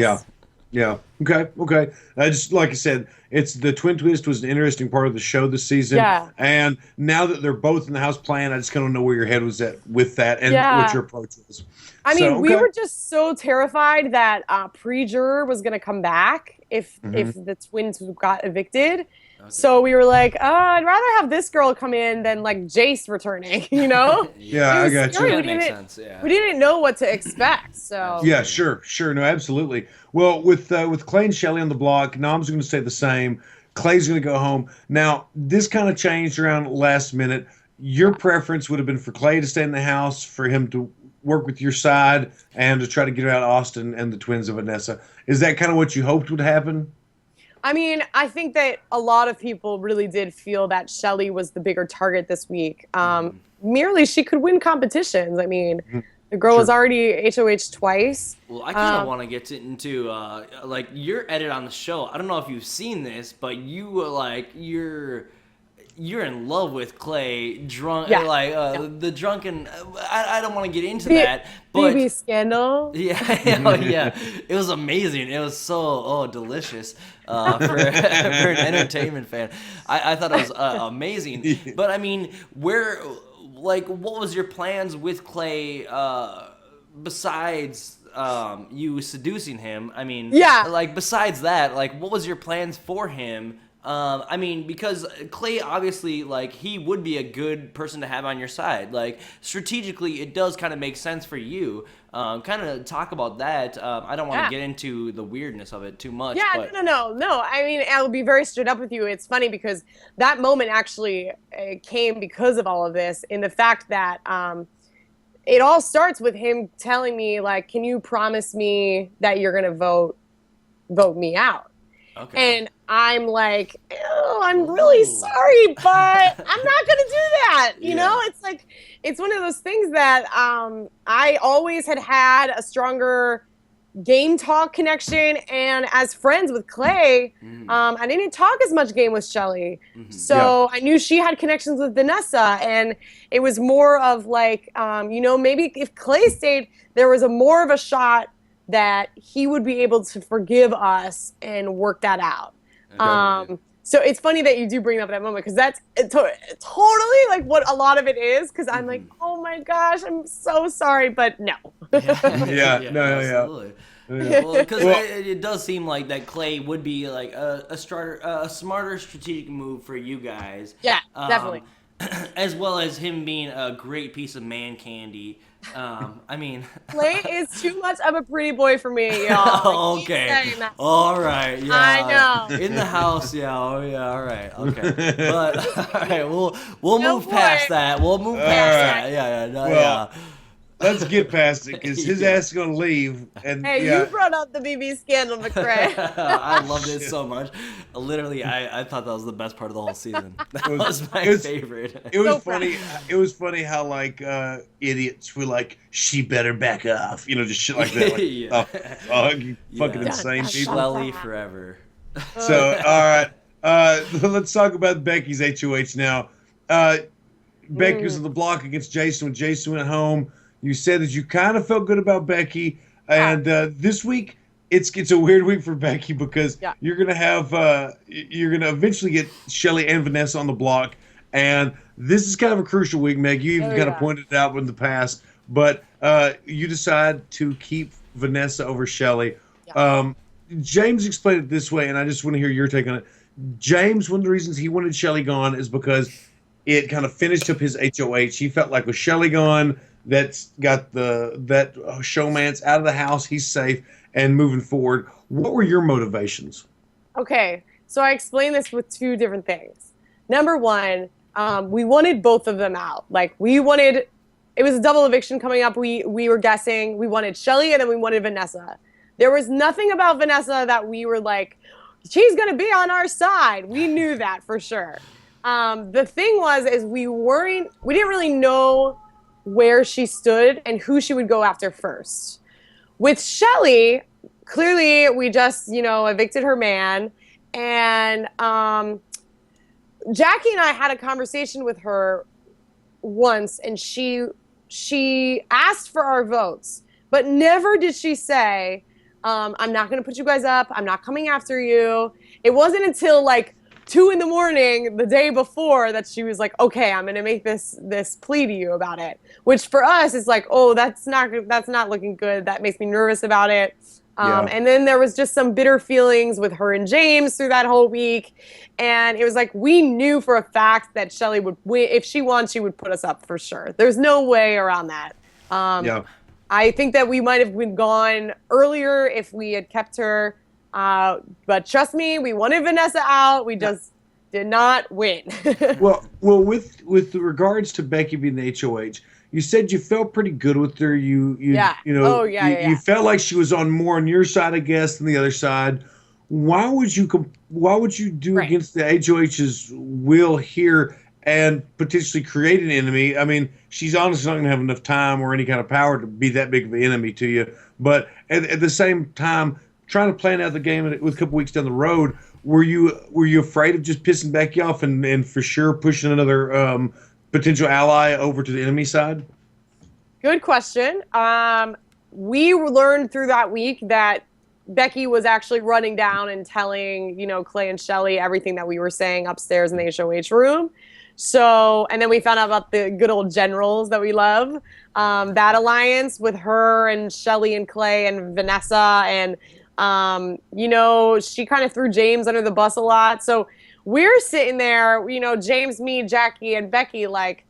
Yeah. Okay. Just like I said, it's the twin twist was an interesting part of the show this season. Yeah. And now that they're both in the house playing, I just kind of know where your head was at with that and what your approach was. We were just so terrified that pre-juror was going to come back if the twins got evicted. Okay. So we were like, I'd rather have this girl come in than like Jace returning, Yeah, I got you. That makes sense, yeah. We didn't know what to expect, so. Yeah, sure. No, absolutely. Well, with Clay and Shelly on the block, Nom's going to stay the same. Clay's going to go home. Now, this kind of changed around last minute. Your preference would have been for Clay to stay in the house, for him to work with your side, and to try to get out Austin and the twins of Vanessa. Is that kind of what you hoped would happen? I think that a lot of people really did feel that Shelly was the bigger target this week. Merely she could win competitions. The girl was already HOH twice. Well, I kind of want to get into like your edit on the show. I don't know if you've seen this, but you were like you're in love with Clay, drunk, the drunken. I don't want to get into that, but baby scandal. Yeah, it was amazing. It was so delicious for an entertainment fan. I thought it was amazing. But what was your plans with Clay besides you seducing him? Besides that, what was your plans for him? Because Clay, obviously, he would be a good person to have on your side. Strategically, it does kind of make sense for you. Kind of talk about that. I don't want to get into the weirdness of it too much. Yeah, but... No. I'll be very straight up with you. It's funny because that moment actually came because of all of this, in the fact that it all starts with him telling me, can you promise me that you're going to vote me out? Okay. And I'm like, I'm really sorry, but I'm not going to do that. You know, it's one of those things that I always had a stronger game talk connection. And as friends with Clay, I didn't talk as much game with Shelly. Mm-hmm. So I knew she had connections with Vanessa. And it was more of maybe if Clay stayed, there was more of a shot that he would be able to forgive us and work that out. So it's funny that you do bring up that moment, because that's totally what a lot of it is, because I'm like, oh my gosh, I'm so sorry, but no. Absolutely. Well, because it does seem like that Clay would be a smarter strategic move for you guys. Yeah, definitely. as well as him being a great piece of man candy. I mean, Clay is too much of a pretty boy for me, y'all. I keep okay, saying that. all right, yeah, I know. in the house, yeah, oh yeah, all right, okay, but all right, we'll No move past boy. that. We'll move All past right. that. Yeah, no, Well, let's get past it because his Yeah. ass is gonna leave, and Hey, yeah, you brought up the BB scandal, McCray. I loved it so much. Literally, I thought that was the best part of the whole season. That was- was my it was- favorite. it was So funny. It was funny how like idiots were like, "She better back off," just shit like that. Like, Yeah. oh, you fucking Yeah. insane Dun, dun, people. Schlelly forever. So, all right, let's talk about Becky's HOH now. Becky was on the block against Jason when Jason went home. You said that you kind of felt good about Becky, and this week it's a weird week for Becky because Yeah. you're gonna eventually get Shelly and Vanessa on the block, and this is kind of a crucial week, Meg. You even Oh, kind of yeah. pointed it out in the past, but you decide to keep Vanessa over Shelly. Yeah. James explained it this way, and I just want to hear your take on it. James, one of the reasons he wanted Shelly gone is because it kind of finished up his HOH. He felt like with Shelly gone, that's got that showman's out of the house. He's safe and moving forward. What were your motivations? Okay, so I explained this with two different things. Number one, we wanted both of them out. Like it was a double eviction coming up. We were guessing. We wanted Shelly and then we wanted Vanessa. There was nothing about Vanessa that we were like, she's gonna be on our side. We knew that for sure. The thing is we didn't really know where she stood and who she would go after first. With Shelly, clearly we just, evicted her man. And Jackie and I had a conversation with her once, and she asked for our votes, but never did she say, I'm not going to put you guys up. I'm not coming after you. It wasn't until like 2 a.m. the day before that she was like, okay, I'm going to make this plea to you about it, which for us is like, oh, that's not looking good. That makes me nervous about it. Yeah. And then there was just some bitter feelings with her and James through that whole week. And it was like, we knew for a fact that Shelly would win. If she won, she would put us up for sure. There's no way around that. Yeah. I think that we might have been gone earlier if we had kept her. But trust me, we wanted Vanessa out. We just did not win. Well, with regards to Becky being the HOH, you said you felt pretty good with her. You felt like she was more on your side, I guess, than the other side. Why would you do Right. against the HOH's will here and potentially create an enemy? I mean, she's honestly not going to have enough time or any kind of power to be that big of an enemy to you. But at the same time, trying to plan out the game with a couple weeks down the road, were you afraid of just pissing Becky off and for sure pushing another potential ally over to the enemy side? Good question. We learned through that week that Becky was actually running down and telling, Clay and Shelly everything that we were saying upstairs in the HOH room. So, and then we found out about the good old generals that we love. That alliance with her and Shelly and Clay and Vanessa. And, she kind of threw James under the bus a lot. So we're sitting there, James, me, Jackie, and Becky, like,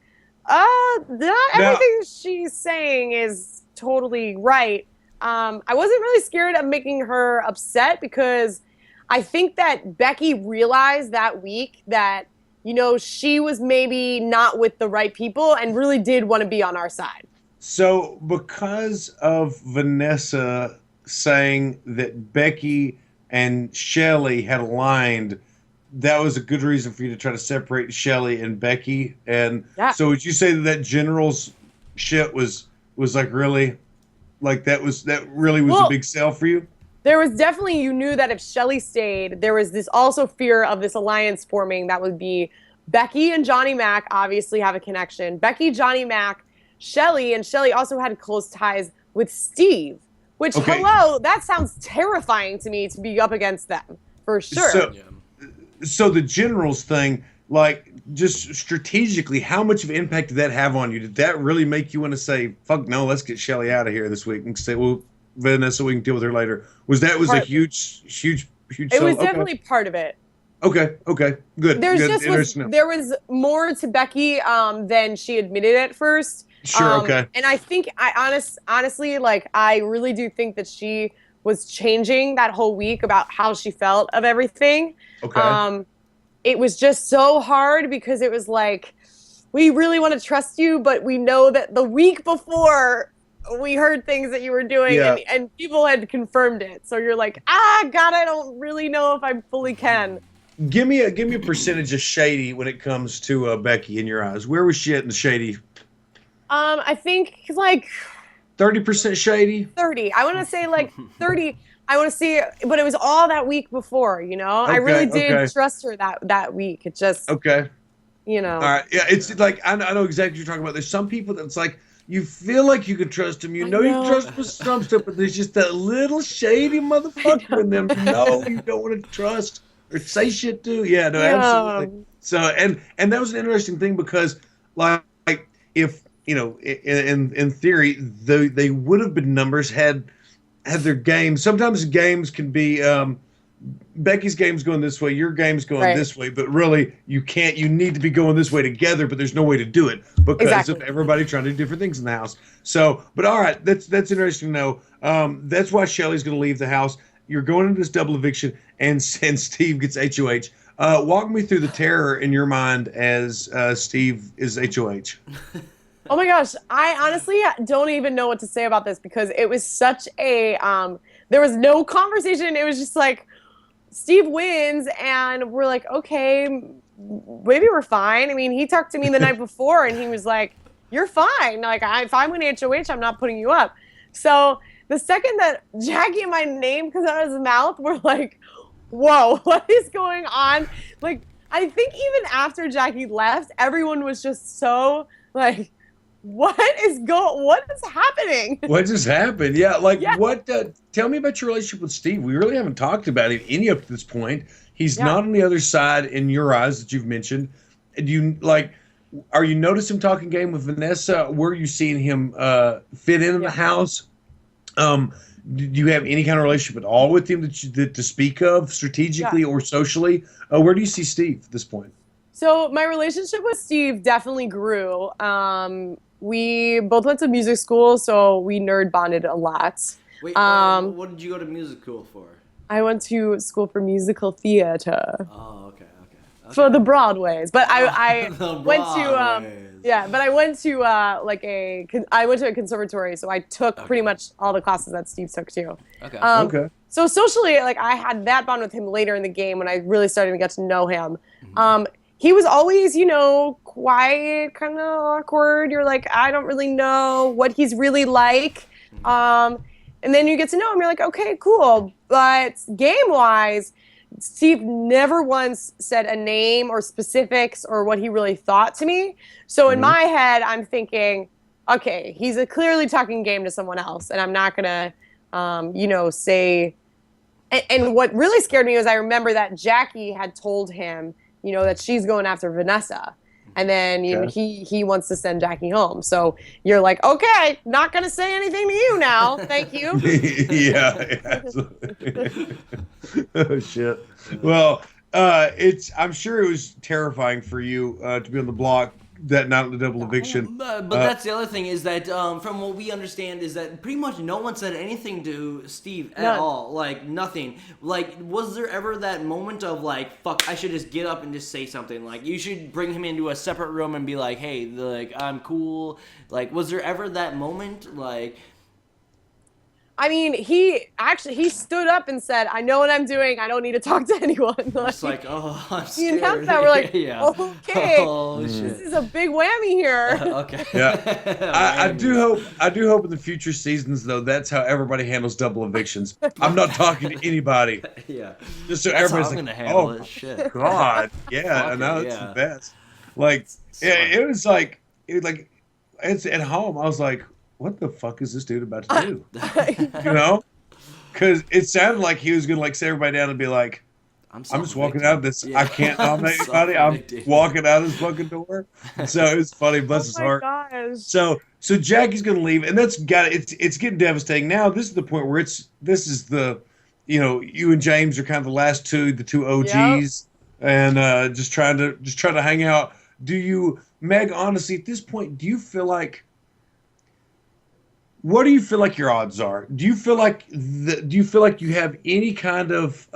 not everything she's saying is totally right. I wasn't really scared of making her upset because I think that Becky realized that week that, she was maybe not with the right people and really did want to be on our side. So because of Vanessa saying that Becky and Shelly had aligned, that was a good reason for you to try to separate Shelly and Becky. And so would you say that general's shit was like really, like that really was a big sell for you? There was definitely, you knew that if Shelly stayed, there was this also fear of this alliance forming that would be Becky and Johnny Mac obviously have a connection. Becky, Johnny Mac, Shelly, and Shelly also had close ties with Steve, which, hello, that sounds terrifying to me to be up against them, for sure. So the generals thing, like just strategically, how much of an impact did that have on you? Did that really make you want to say, fuck no, let's get Shelly out of here this week and say, well, Vanessa, we can deal with her later? Was a huge It was definitely part of it. Okay. Good. There's Good. just Interesting. to know. there was more to Becky than she admitted at first. Sure. Okay. And I think honestly, like I really do think that she was changing that whole week about how she felt of everything. Okay. It was just so hard because it was like, we really want to trust you, but we know that the week before we heard things that you were doing Yeah. and people had confirmed it. So you're like, God, I don't really know if I fully can. Give me a percentage of shady when it comes to Becky in your eyes. Where was she at in the shady? I think like 30% shady. 30. I want to say like 30. I want to see, but it was all that week before, you know? I really did trust her that week. It just, Okay. you know. All right. Yeah, it's like I know exactly what you're talking about. There's some people that's like you feel like you can trust them. You know you can trust them with some stuff, but there's just that little shady motherfucker in them. You don't want to trust or say shit to. Yeah, no, absolutely. So and that was an interesting thing because like if in theory they would have been numbers had their games. Sometimes games can be Becky's game's going this way, your game's going this way, but really you need to be going this way together, but there's no way to do it because of everybody trying to do different things in the house. So, but all right, that's interesting to know. That's why Shelly's going to leave the house. You're going into this double eviction, and Steve gets HOH. Walk me through the terror in your mind as Steve is HOH. Oh my gosh, I honestly don't even know what to say about this because it was such a there was no conversation. It was just like Steve wins and we're like, okay, maybe we're fine. I mean, he talked to me the night before and he was like, you're fine. Like if I win HOH, I'm not putting you up. So the second that Jackie and my name comes out of his mouth, we're like, whoa, what is going on? Like, I think even after Jackie left, everyone was just so like, what is happening? What just happened? Yeah, like what? Tell me about your relationship with Steve. We really haven't talked about it any up to this point. He's not on the other side in your eyes that you've mentioned. Do you like? Are you noticing him talking game with Vanessa? Where are you seeing him fit in the house? Do you have any kind of relationship at all with him that to speak of strategically or socially? Where do you see Steve at this point? So my relationship with Steve definitely grew. We both went to music school, so we nerd bonded a lot. Wait, what did you go to music school for? I went to school for musical theater. Oh, okay. For the Broadways, but I went Broadways. to but I went to I went to a conservatory, so I took pretty much all the classes that Steve took too. Okay. So socially, like I had that bond with him later in the game when I really started to get to know him. He was always, quiet, kind of awkward. You're like, I don't really know what he's really like. And then you get to know him. You're like, okay, cool. But game-wise, Steve never once said a name or specifics or what he really thought to me. So in my head, I'm thinking, okay, he's clearly talking game to someone else. And I'm not going to, say. And what really scared me was I remember that Jackie had told him, that she's going after Vanessa. And then he wants to send Jackie home. So you're like, okay, not going to say anything to you now. Thank you. yeah, absolutely. Oh, shit. Well, I'm sure it was terrifying for you to be on the block that night of the double eviction. But that's the other thing is that from what we understand is that pretty much no one said anything to Steve at all. Like nothing. Like was there ever that moment of like, fuck, I should just get up and just say something? Like you should bring him into a separate room and be like, hey, like I'm cool. Like was there ever that moment? Like I mean, he stood up and said, I know what I'm doing. I don't need to talk to anyone. It's like, oh, I'm scared. That we're like, okay, this is a big whammy here. Okay. Yeah. I do hope in the future seasons, though, that's how everybody handles double evictions. I'm not talking to anybody. Yeah. Just so that's everybody's how I'm like, gonna handle it. Shit. God. Yeah, I know. It's the best. Like, it was like, it's at home. I was like, what the fuck is this dude about to do? Because it sounded like he was gonna say everybody down and be like, I'm just walking out of this. I can't nominate anybody. I'm walking out of this fucking door. So it was funny, bless his heart. Gosh. So Jackie's gonna leave, and it's getting devastating. Now this is the point where you and James are kind of the two OGs. and just trying to hang out. Do you, Meg? Honestly, at this point, do you feel like? What do you feel like your odds are? Do you feel like you have any kind of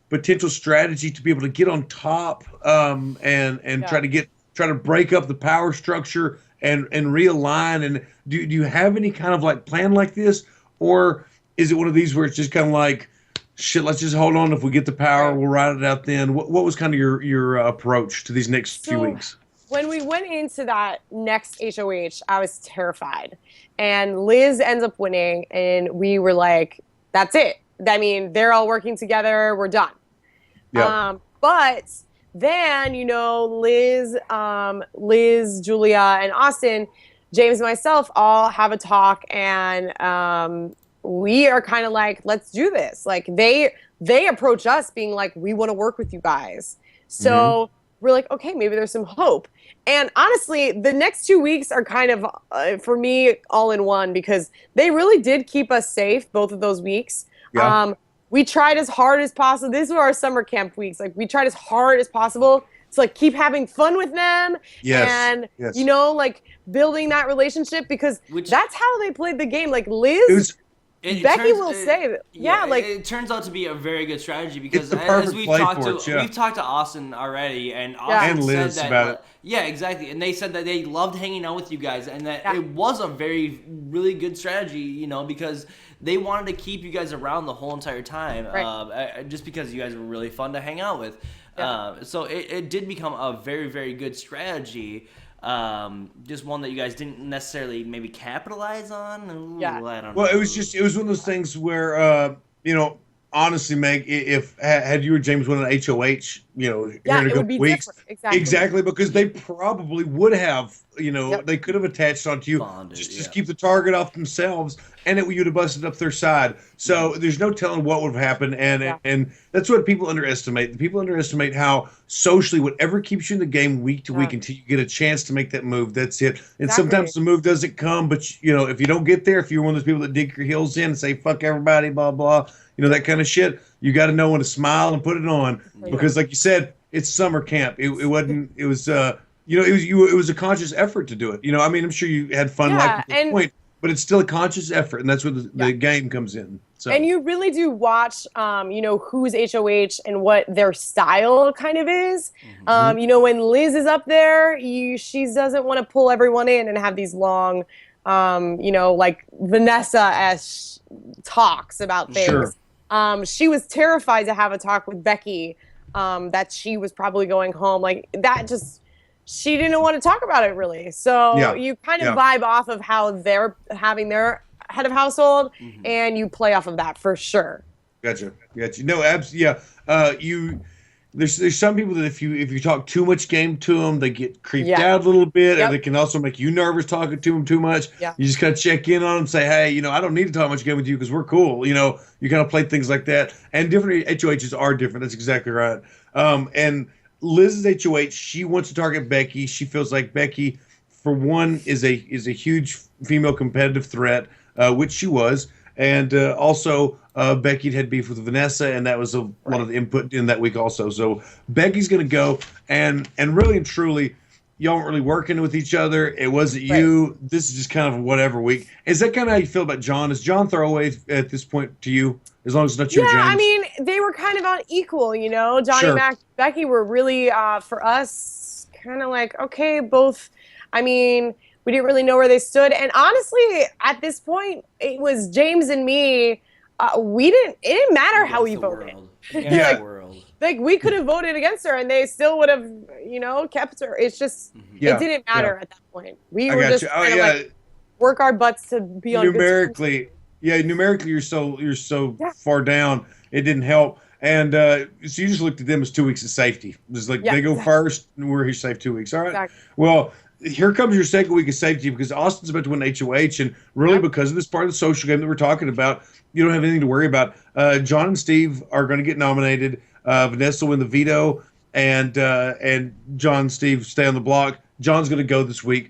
potential strategy to be able to get on top and Yeah. try to break up the power structure and realign? And do you have any kind of like plan like this, or is it one of these where it's just kind of like shit? Let's just hold on. If we get the power, Right. we'll ride it out. Then what was kind of your approach to these next few So weeks? when we went into that next HOH, I was terrified. And Liz ends up winning, and we were like, that's it. I mean, they're all working together. We're done. Yeah. But then, Liz, Julia, and Austin, James and myself all have a talk, and we are kind of like, let's do this. Like they approach us being like, we want to work with you guys. So we're like, okay, maybe there's some hope. And honestly, the next 2 weeks are kind of, for me, all in one, because they really did keep us safe both of those weeks. Yeah. We tried as hard as possible. These were our summer camp weeks. Like, we tried as hard as possible to like keep having fun with them. Yes. And Yes. like building that relationship, because that's how they played the game. Like Liz, Becky will say that. Yeah, like it turns out to be a very good strategy because the as perfect we've play talked for to it, yeah. we've talked to Austin already, and Yeah. Austin And Liz said that about it. yeah, exactly, and they said that they loved hanging out with you guys, and that it was a really good strategy, because they wanted to keep you guys around the whole entire time, Right. just because you guys were really fun to hang out with. Yeah. So it did become a very good strategy. Just one that you guys didn't necessarily maybe capitalize on. Ooh, Yeah. I don't know. Well, it was one of those things where honestly, Meg, if had you or James won an HOH, here in a it couple would be weeks, different. exactly, because they probably would have, they could have attached onto you, Bonded, just yeah. keep the target off themselves, and you'd have busted up their side. So there's no telling what would have happened, and that's what people underestimate. People underestimate how socially, whatever keeps you in the game week to week until you get a chance to make that move, that's it. And sometimes the move doesn't come, but if you don't get there, if you're one of those people that dig your heels in and say fuck everybody, blah blah, that kind of shit, you got to know when to smile and put it on, because like you said, it's summer camp. It wasn't. It was. It was a conscious effort to do it. I mean, I'm sure you had fun like at this point, but it's still a conscious effort, and that's where the game comes in. So. And you really do watch, who's HOH and what their style kind of is. When Liz is up there, she doesn't want to pull everyone in and have these long, like Vanessa-esque talks about things. Sure. She was terrified to have a talk with Becky, that she was probably going home. Like that just... She didn't want to talk about it really. So you kind of vibe off of how they're having their head of household, and you play off of that for sure. Gotcha. No, absolutely. Yeah. There's some people that if you talk too much game to them, they get creeped out a little bit, and they can also make you nervous talking to them too much. Yeah. You just kind of check in on them, say, hey, I don't need to talk much game with you because we're cool. You kind of play things like that, and different HOHs are different. That's exactly right. And Liz's HOH, she wants to target Becky. She feels like Becky, for one, is a huge female competitive threat, which she was, and also Becky had beef with Vanessa, and that was a lot of the input in that week also. So Becky's going to go, and really and truly, y'all weren't really working with each other. It wasn't you. This is just kind of a whatever week. Is that kind of how you feel about John? Is John throwaway at this point to you? As long as it's not you or James? Yeah, I mean, they were kind of on equal, Johnny, Mac, Becky were really, for us, kind of like, okay, both. I mean, we didn't really know where they stood. And honestly, at this point, it was James and me. It didn't matter how we voted. Like, we could have voted against her, and they still would have, kept her. It's just, it didn't matter at that point. We were just trying to like work our butts to be on numerically. Good Numerically, you're so far down. It didn't help, and so you just looked at them as 2 weeks of safety. It was like they go first, and we're here safe 2 weeks. All right. Exactly. Well, here comes your second week of safety, because Austin's about to win HOH, and really because of this part of the social game that we're talking about, you don't have anything to worry about. John and Steve are going to get nominated. Vanessa will win the veto, and John and Steve stay on the block. John's going to go this week.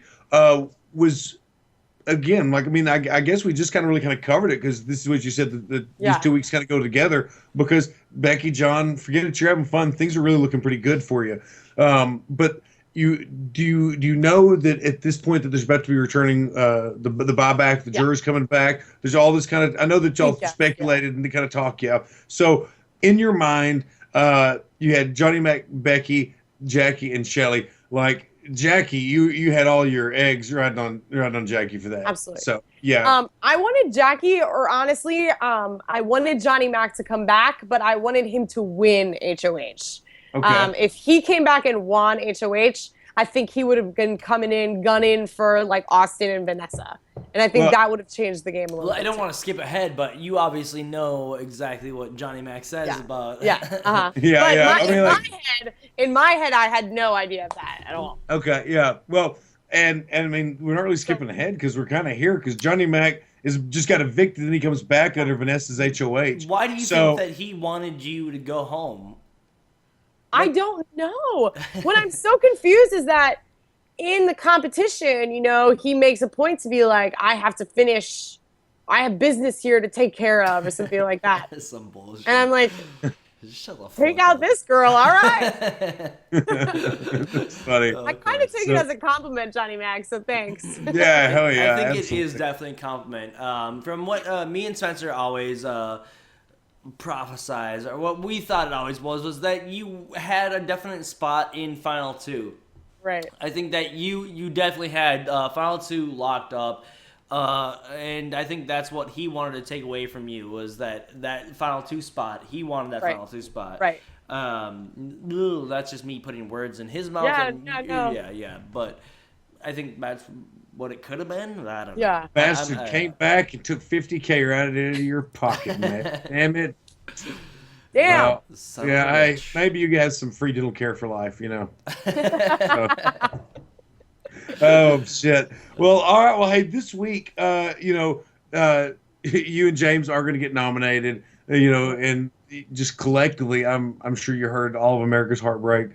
again, like, I mean, I guess we just kind of really kind of covered it because this is what you said that Yeah. these 2 weeks kind of go together because Becky, John, forget it, you're having fun. Things are really looking pretty good for you. But do you know that at this point that there's about to be returning the buyback, the jurors coming back? There's all this kind of, I know that y'all Yes, speculated and they kind of talk, yeah. So in your mind, you had Johnny Mac, Becky, Jackie, and Shelly. Like Jackie, you had all your eggs riding on Jackie for that. Absolutely. So yeah. I wanted Jackie, or honestly, I wanted Johnny Mac to come back, but I wanted him to win HOH. Okay. If he came back and won HOH, I think he would have been coming in, gunning for like Austin and Vanessa. And I think Well- that would have changed the game a little Well, bit. I don't too. want to skip ahead, but you obviously know exactly what Johnny Mac says about. Yeah. Uh-huh. Yeah, But yeah, I mean, in my head, I had no idea of that at all. Okay, yeah. Well, and I mean, we're not really skipping ahead because we're kind of here because Johnny Mac is just got evicted and he comes back under Vanessa's HOH. Why do you So- think that he wanted you to go home? I don't know. What I'm so confused is that in the competition, you know, he makes a point to be like, I have to finish. I have business here to take care of, or something like that. That's some bullshit. And I'm like, Shut the fuck take out up. this girl, all right. That's funny. I kind of take it as a compliment, Johnny Mac, so thanks. Yeah, hell yeah. I think it absolutely. is definitely a compliment. From what me and Spencer always prophesize, or what we thought it always was that you had a definite spot in Final Two. Right. I think that you definitely had Final Two locked up, and I think that's what he wanted to take away from you was that Final Two spot. He wanted that Right. Final Two spot. Right. That's just me putting words in his mouth. Yeah, and, yeah, no. yeah. But I think that's what it could have been. I don't know. Yeah. Bastard came back and took 50K right out of your pocket, man. Damn it. Damn. Well, Son of yeah, a bitch. maybe you have some free dental care for life, you know. Oh shit. Well, all right. Well, hey, this week, you and James are going to get nominated. And just collectively, I'm sure you heard all of America's heartbreak.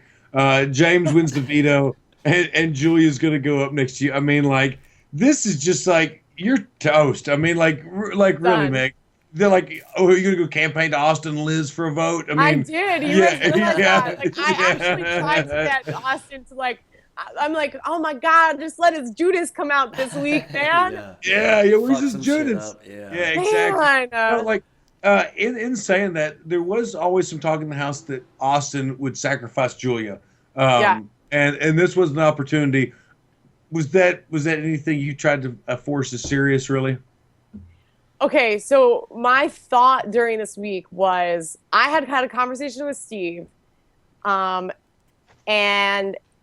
James wins the veto, and Julia's going to go up next to you. I mean, like, this is just like you're toast. I mean, like really, Done. Meg. They're like, oh, are you going to go campaign to Austin and Liz for a vote? I I mean, did. You guys realize that. Like, I actually yeah. tried to get Austin to like. I'm like, oh my God, just let his Judas come out this week, man. Yeah. Yeah, where's Fuck his some shit Judas? up, yeah. Yeah, exactly. Man, No, like, in saying that, there was always some talk in the house that Austin would sacrifice Julia. Yeah. And this was an opportunity. Was that anything you tried to force as serious, really? Okay, so my thought during this week was I had a conversation with Steve, and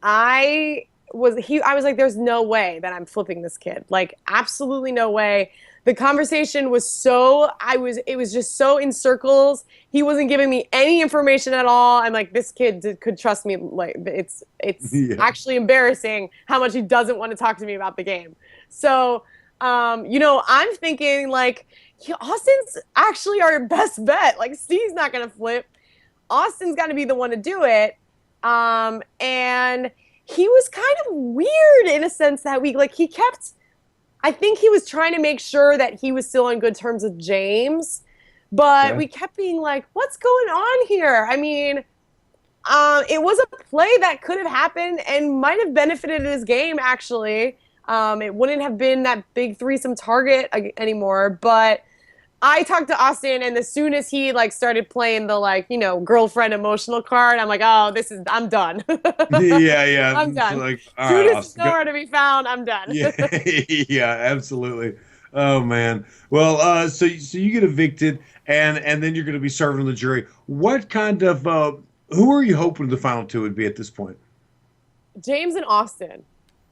I was like, there's no way that I'm flipping this kid. Like, absolutely no way. The conversation was it was just so in circles. He wasn't giving me any information at all. I'm like, this kid could trust me. Like, it's Yeah. actually embarrassing how much he doesn't want to talk to me about the game. So, I'm thinking like, Austin's actually our best bet. Like, Steve's not going to flip. Austin's got to be the one to do it. And he was kind of weird in a sense that week. Like, I think he was trying to make sure that he was still on good terms with James, but Yeah. we kept being like, what's going on here? I mean, it was a play that could have happened and might have benefited his game, actually. It wouldn't have been that big threesome target anymore, but I talked to Austin, and as soon as he started playing the girlfriend emotional card, I'm like, oh, I'm done. Yeah. I'm done. Like, all Soon right, as it's Austin, go- nowhere to be found, I'm done. Yeah, yeah, absolutely. Oh man. Well, so you get evicted, and then you're going to be serving on the jury. What kind of who are you hoping the final two would be at this point? James and Austin.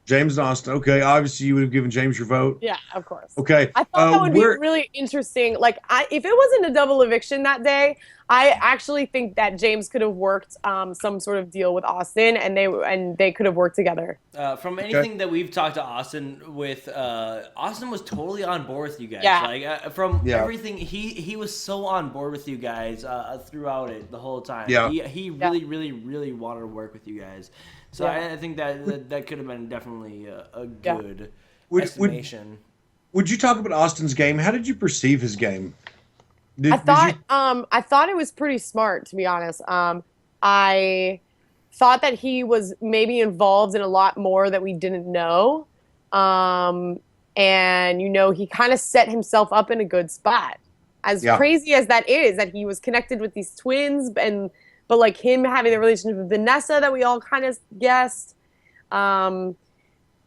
James and Austin. Okay, obviously you would have given James your vote. Yeah, of course. Okay. I thought that would be really interesting. Like, if it wasn't a double eviction that day, I actually think that James could have worked some sort of deal with Austin, and they could have worked together. From anything that we've talked to Austin with, Austin was totally on board with you guys. Yeah. Like from everything, he was so on board with you guys throughout it the whole time. Yeah. He really wanted to work with you guys. So Yeah. I think that could have been definitely a good Would- estimation. would you talk about Austin's game? How did you perceive his game? I thought it was pretty smart, to be honest. I thought that he was maybe involved in a lot more that we didn't know. And he kind of set himself up in a good spot. As crazy as that is, that he was connected with these twins, but like him having the relationship with Vanessa that we all kind of guessed.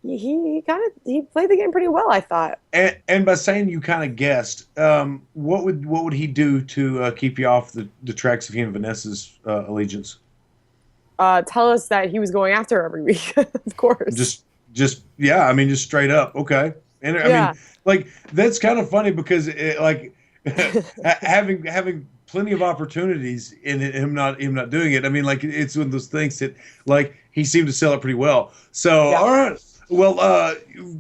He played the game pretty well, I thought. And by saying you kind of guessed, what would he do to keep you off the tracks of he and Vanessa's allegiance? Tell us that he was going after her every week, of course. Just straight up. Okay. And I mean, like, that's kind of funny because having plenty of opportunities and him not doing it. I mean, like, it's one of those things that, like, he seemed to sell it pretty well. So, all right. Well,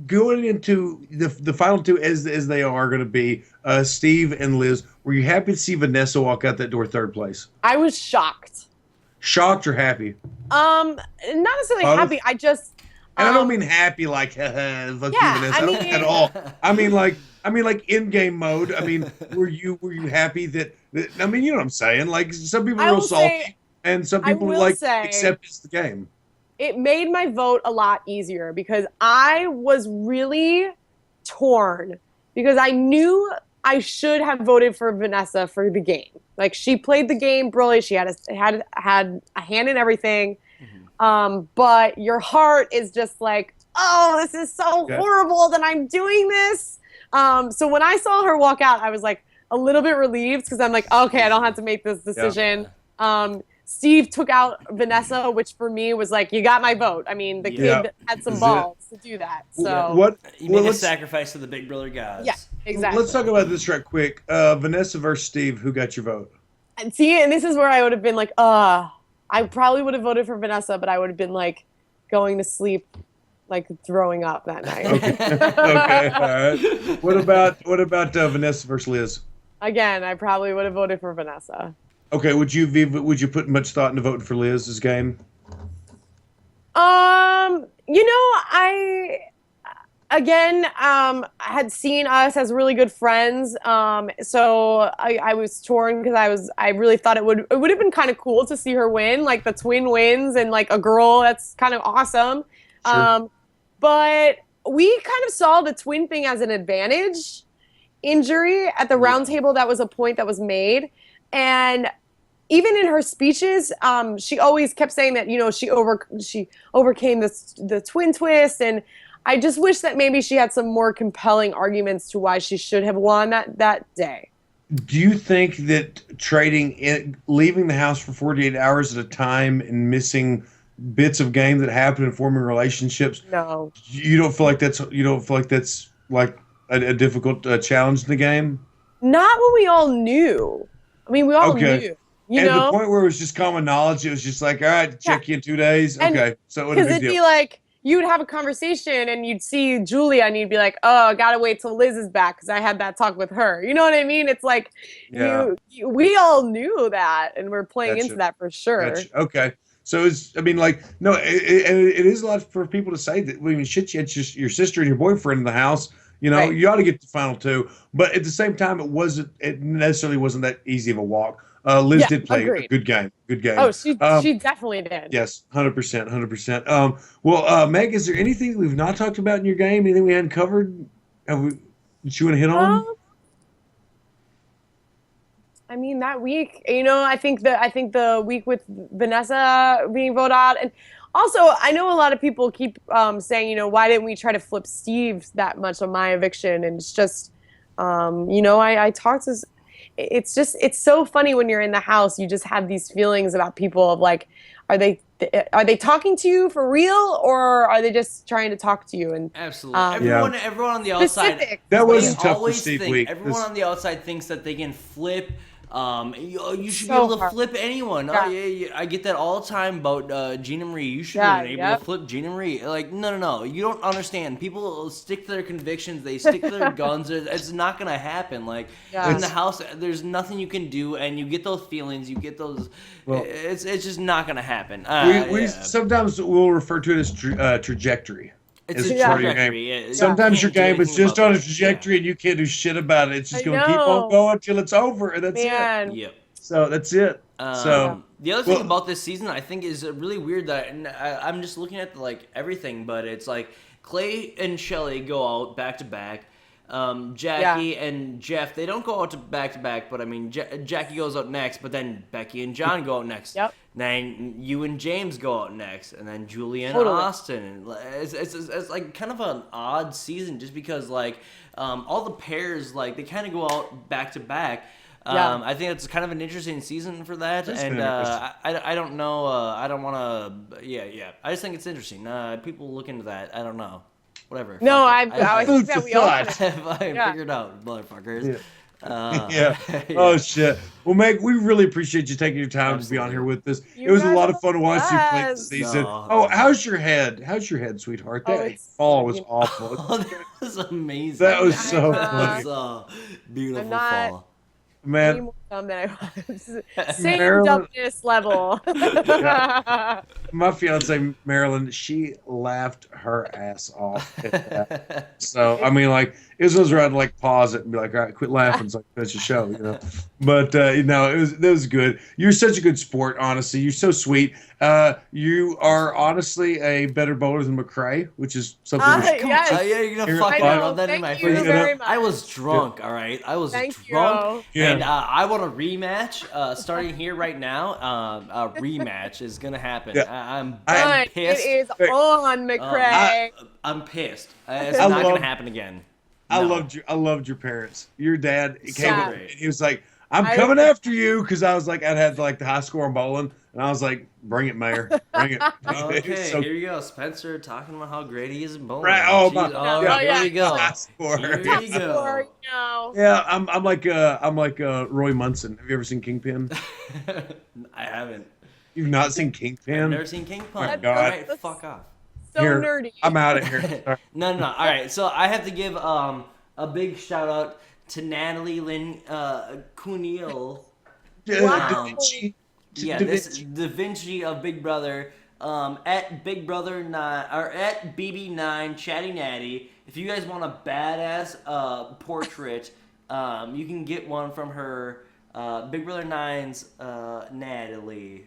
going into the final two as they are going to be Steve and Liz, were you happy to see Vanessa walk out that door third place? I was shocked. Shocked or happy? Not necessarily happy. I just. And I don't mean happy like fuck you, Vanessa. I don't at all. I mean like in game mode. I mean, were you happy that I mean, you know what I'm saying? Like, some people are real salty, and some people accept it's the game. It made my vote a lot easier because I was really torn because I knew I should have voted for Vanessa for the game. Like, she played the game brilliantly. She had a hand in everything. But your heart is just like, oh, this is so horrible that I'm doing this. So when I saw her walk out, I was like a little bit relieved because I'm like, okay, I don't have to make this decision. Steve took out Vanessa, which for me was like, you got my vote. I mean, the kid had some balls to do that. So you made a sacrifice to the Big Brother gods. Yeah, exactly. Let's talk about this right quick. Vanessa versus Steve. Who got your vote? And this is where I would have been like, I probably would have voted for Vanessa, but I would have been like going to sleep, like throwing up that night. Okay, all right. What about Vanessa versus Liz? Again, I probably would have voted for Vanessa. Okay, would you put much thought into voting for Liz's game? I had seen us as really good friends. So I was torn because I really thought it would have been kind of cool to see her win, like the twin wins and like a girl. That's kind of awesome. Sure. But we kind of saw the twin thing as an advantage injury at the round table. That was a point that was made. And even in her speeches, she always kept saying that, she overcame the twin twist. And I just wish that maybe she had some more compelling arguments to why she should have won that day. Do you think that leaving the house for 48 hours at a time and missing bits of game that happen and forming relationships? No. You don't feel like that's like a difficult challenge in the game? Not when we all knew. I mean, we all knew. The point where it was just common knowledge, it was just like, all right, check you in 2 days. Okay, so what a big deal. Because it'd be like, you'd have a conversation and you'd see Julia and you'd be like, oh, I gotta wait till Liz is back because I had that talk with her. You know what I mean? It's like, we all knew that and we're playing into that for sure. Okay. So it is a lot for people to say that. I mean, shit, you had your sister and your boyfriend in the house. You ought to get to the final two. But at the same time, it necessarily wasn't that easy of a walk. Liz did play a good game. Oh, she definitely did. Yes, 100%. Well, Meg, is there anything we've not talked about in your game? Anything we hadn't covered? That you want to hit on? I mean, that week, I think the week with Vanessa being voted out, and also I know a lot of people keep saying, why didn't we try to flip Steve that much on my eviction? And it's just, I talked to. It's so funny when you're in the house. You just have these feelings about people of like, are they talking to you for real or are they just trying to talk to you? And absolutely, everyone on the outside. That was tough for Steve week. Everyone on the outside thinks that they can flip. You should be able to flip anyone. Yeah. I get that all the time about Gina Marie. You should be able to flip Gina Marie. Like, no. You don't understand. People stick to their convictions. They stick to their guns. It's not going to happen. Like, in the house, there's nothing you can do, and you get those feelings. You get those. Well, it's just not going to happen. We sometimes we'll refer to it as trajectory. It's It's a a part of your trajectory. game. You Sometimes your can't do game is anything just about on a that. trajectory and you can't do shit about it. It's just I going to keep know. on going till it's over, and that's it. Man. Yep. So that's it. So The other thing well- about this season, I think, is really weird that and I'm just looking at like everything, but it's like Clay and Shelly go out back to back. Jackie and Jeff, they don't go out to back, but I mean, Jackie goes out next, but then Becky and John go out next. Yep. Then you and James go out next, and then Julie and Totally. Austin. It's like kind of an odd season just because like all the pairs like they kind of go out back to back. Yeah. I think it's kind of an interesting season for that, It's and been interesting. I don't know. I don't want to. Yeah. I just think it's interesting. People look into that. I don't know. Whatever. No, Fuck I it. think Food that for we all thought. I Yeah. figured out, motherfuckers. Yeah. Yeah. Oh shit. Well, Meg, we really appreciate you taking your time to be on here with us. You It was a guys lot are of fun to watch you play this the season. best. Oh, how's your head? How's your head, sweetheart? Oh, That it's fall was fine. awful. Oh, that was amazing. That was so That funny. was a beautiful I'm not- fall. Any Man, more dumb than I was. Same Marilyn- dumbness level. my fiance Marilyn, she laughed her ass off at that. So I mean, like, it was where I'd like pause it and be like, all right, quit laughing, so I can finish the show, you know. But it was good. You're such a good sport, honestly. You're so sweet. You are honestly a better bowler than McCrae, which is something. we should- Yes. Yeah, you're gonna Here- fucking I know. rub that in Thank my you face. very much. I was drunk, all right. I was Thank drunk, you. Yeah. and I want a rematch. Starting here right now, a rematch is gonna happen. Yeah. I'm Fine. pissed. It is on, McCrae. I'm pissed. It's I not love- gonna happen again. I No. loved your parents. Your dad came Yeah. up and he was like, I'm I- coming after you, because I was like, I'd had like the high score in bowling, and I was like, bring it, Mayor, bring it. Okay, So- here you go. Spencer talking about how great he is in bowling. Right, oh, my- Jeez, oh, yeah. here you go. High score. Here Top you go. score, no. Yeah, I'm like Roy Munson. Have you ever seen Kingpin? I haven't. You've not seen I've Kingpin? never seen King my Pun. God. All right, fuck off. So Here, nerdy. I'm out of here. Sorry. No. All right, so I have to give a big shout out to Natalie Lynn Cunille. Da Vinci. Yeah, Da this Vinci. Da Vinci of Big Brother. At Big Brother 9 or at BB9 Chatty Natty. If you guys want a badass portrait, you can get one from her. Big Brother 9's Natalie.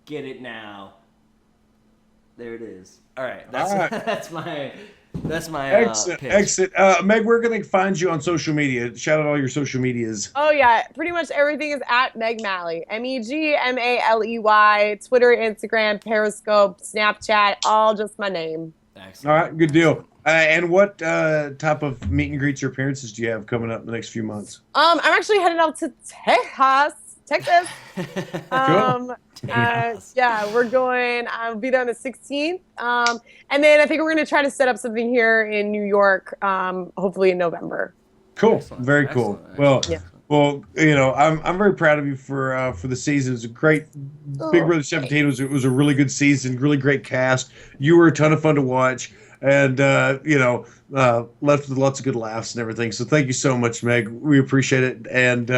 Get it now. There it is. All right, that's All right. that's my Excellent, pitch. excellent. Meg, where can they find you on social media? Shout out all your social medias. Oh yeah, pretty much everything is at Meg Maley. MEGMALEY. Twitter, Instagram, Periscope, Snapchat, all just my name. Excellent. All right, good deal. And what type of meet and greets or appearances do you have coming up in the next few months? I'm actually headed out to Texas. Texas. Yeah, we're going. I'll be there on the 16th. And then I think we're going to try to set up something here in New York, hopefully in November. Cool, Excellent, very cool. excellent, Well, excellent. well, I'm very proud of you for the season. It was a great. Big Brother 17 was a really good season, really great cast. You were a ton of fun to watch, and left with lots of good laughs and everything. So thank you so much, Meg. We appreciate it. And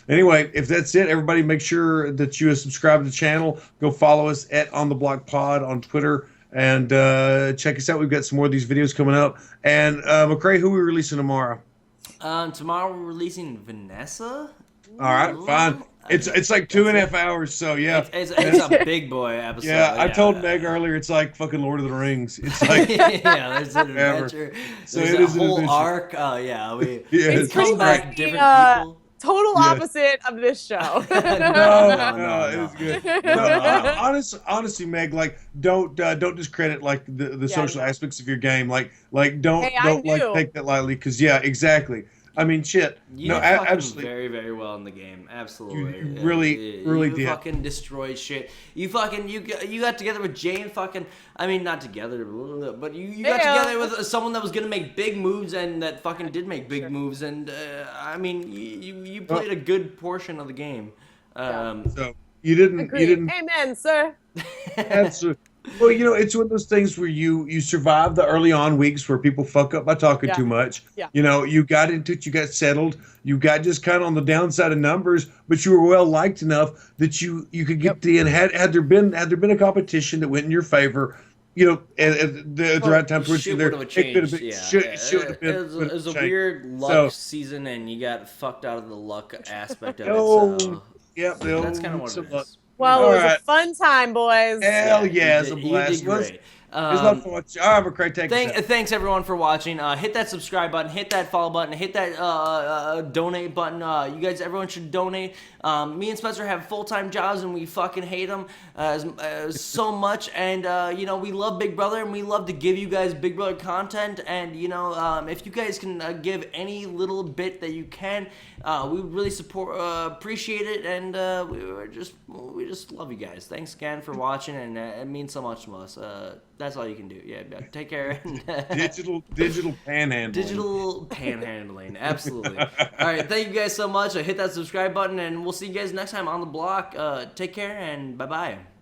anyway, if that's it, everybody make sure that you subscribe to the channel. Go follow us at On The Block Pod on Twitter, and check us out. We've got some more of these videos coming up. And McCrae, who are we releasing tomorrow? Tomorrow we're releasing Vanessa. All right, fine. It's like 2.5 hours, so yeah. It's a big boy episode. Yeah, I told Meg earlier it's like fucking Lord of the Rings. It's like yeah, there's an Whatever. adventure. So There's it a is an whole adventure. arc. Yeah, we Yeah, It's it's pretty come much back the, different people. total Yeah. opposite of this show. no, it's good. No, no. Honestly, Meg, like don't discredit like the social no. aspects of your game. Like don't Hey, I don't like do. take that lightly, because yeah, exactly. I mean, shit. You No, did fucking absolutely. very, very well in the game. Absolutely. You really you did. fucking destroyed shit. You got together with Jane fucking. I mean, not together, but you got Yeah. together with someone that was gonna make big moves and that fucking did make big moves. And I mean, you played a good portion of the game. So you didn't. Agreed. You didn't. Amen, sir. Absolutely. Well, it's one of those things where you survive the early on weeks where people fuck up by talking Yeah. too much. Yeah. You got into it, you got settled, you got just kind of on the downside of numbers, but you were well liked enough that you could get Yep. the end. Had there been a competition that went in your favor, at the right time towards you shit there, would have it could have changed. been, Yeah, should have been. it was a changed. weird luck So, season, and you got fucked out of the luck aspect of it. oh, So yep, that's kind of what some it luck. is. Well, All it was right. a fun time, boys. Hell yeah, it's a You blast. did great. It's not fun. All right, McCray, take us out. Thanks everyone for watching. Hit that subscribe button, hit that follow button, hit that donate button. You guys, everyone should donate. Me and Spencer have full-time jobs and we fucking hate them so much. And we love Big Brother and we love to give you guys Big Brother content. And if you guys can give any little bit that you can, we would really appreciate it. And we just love you guys. Thanks again for watching, and it means so much to us. That's all you can do. Yeah, take care. Digital panhandling. Digital panhandling. Absolutely. All right, thank you guys so much. Hit that subscribe button, and we'll see you guys next time on the block. Take care, and bye-bye.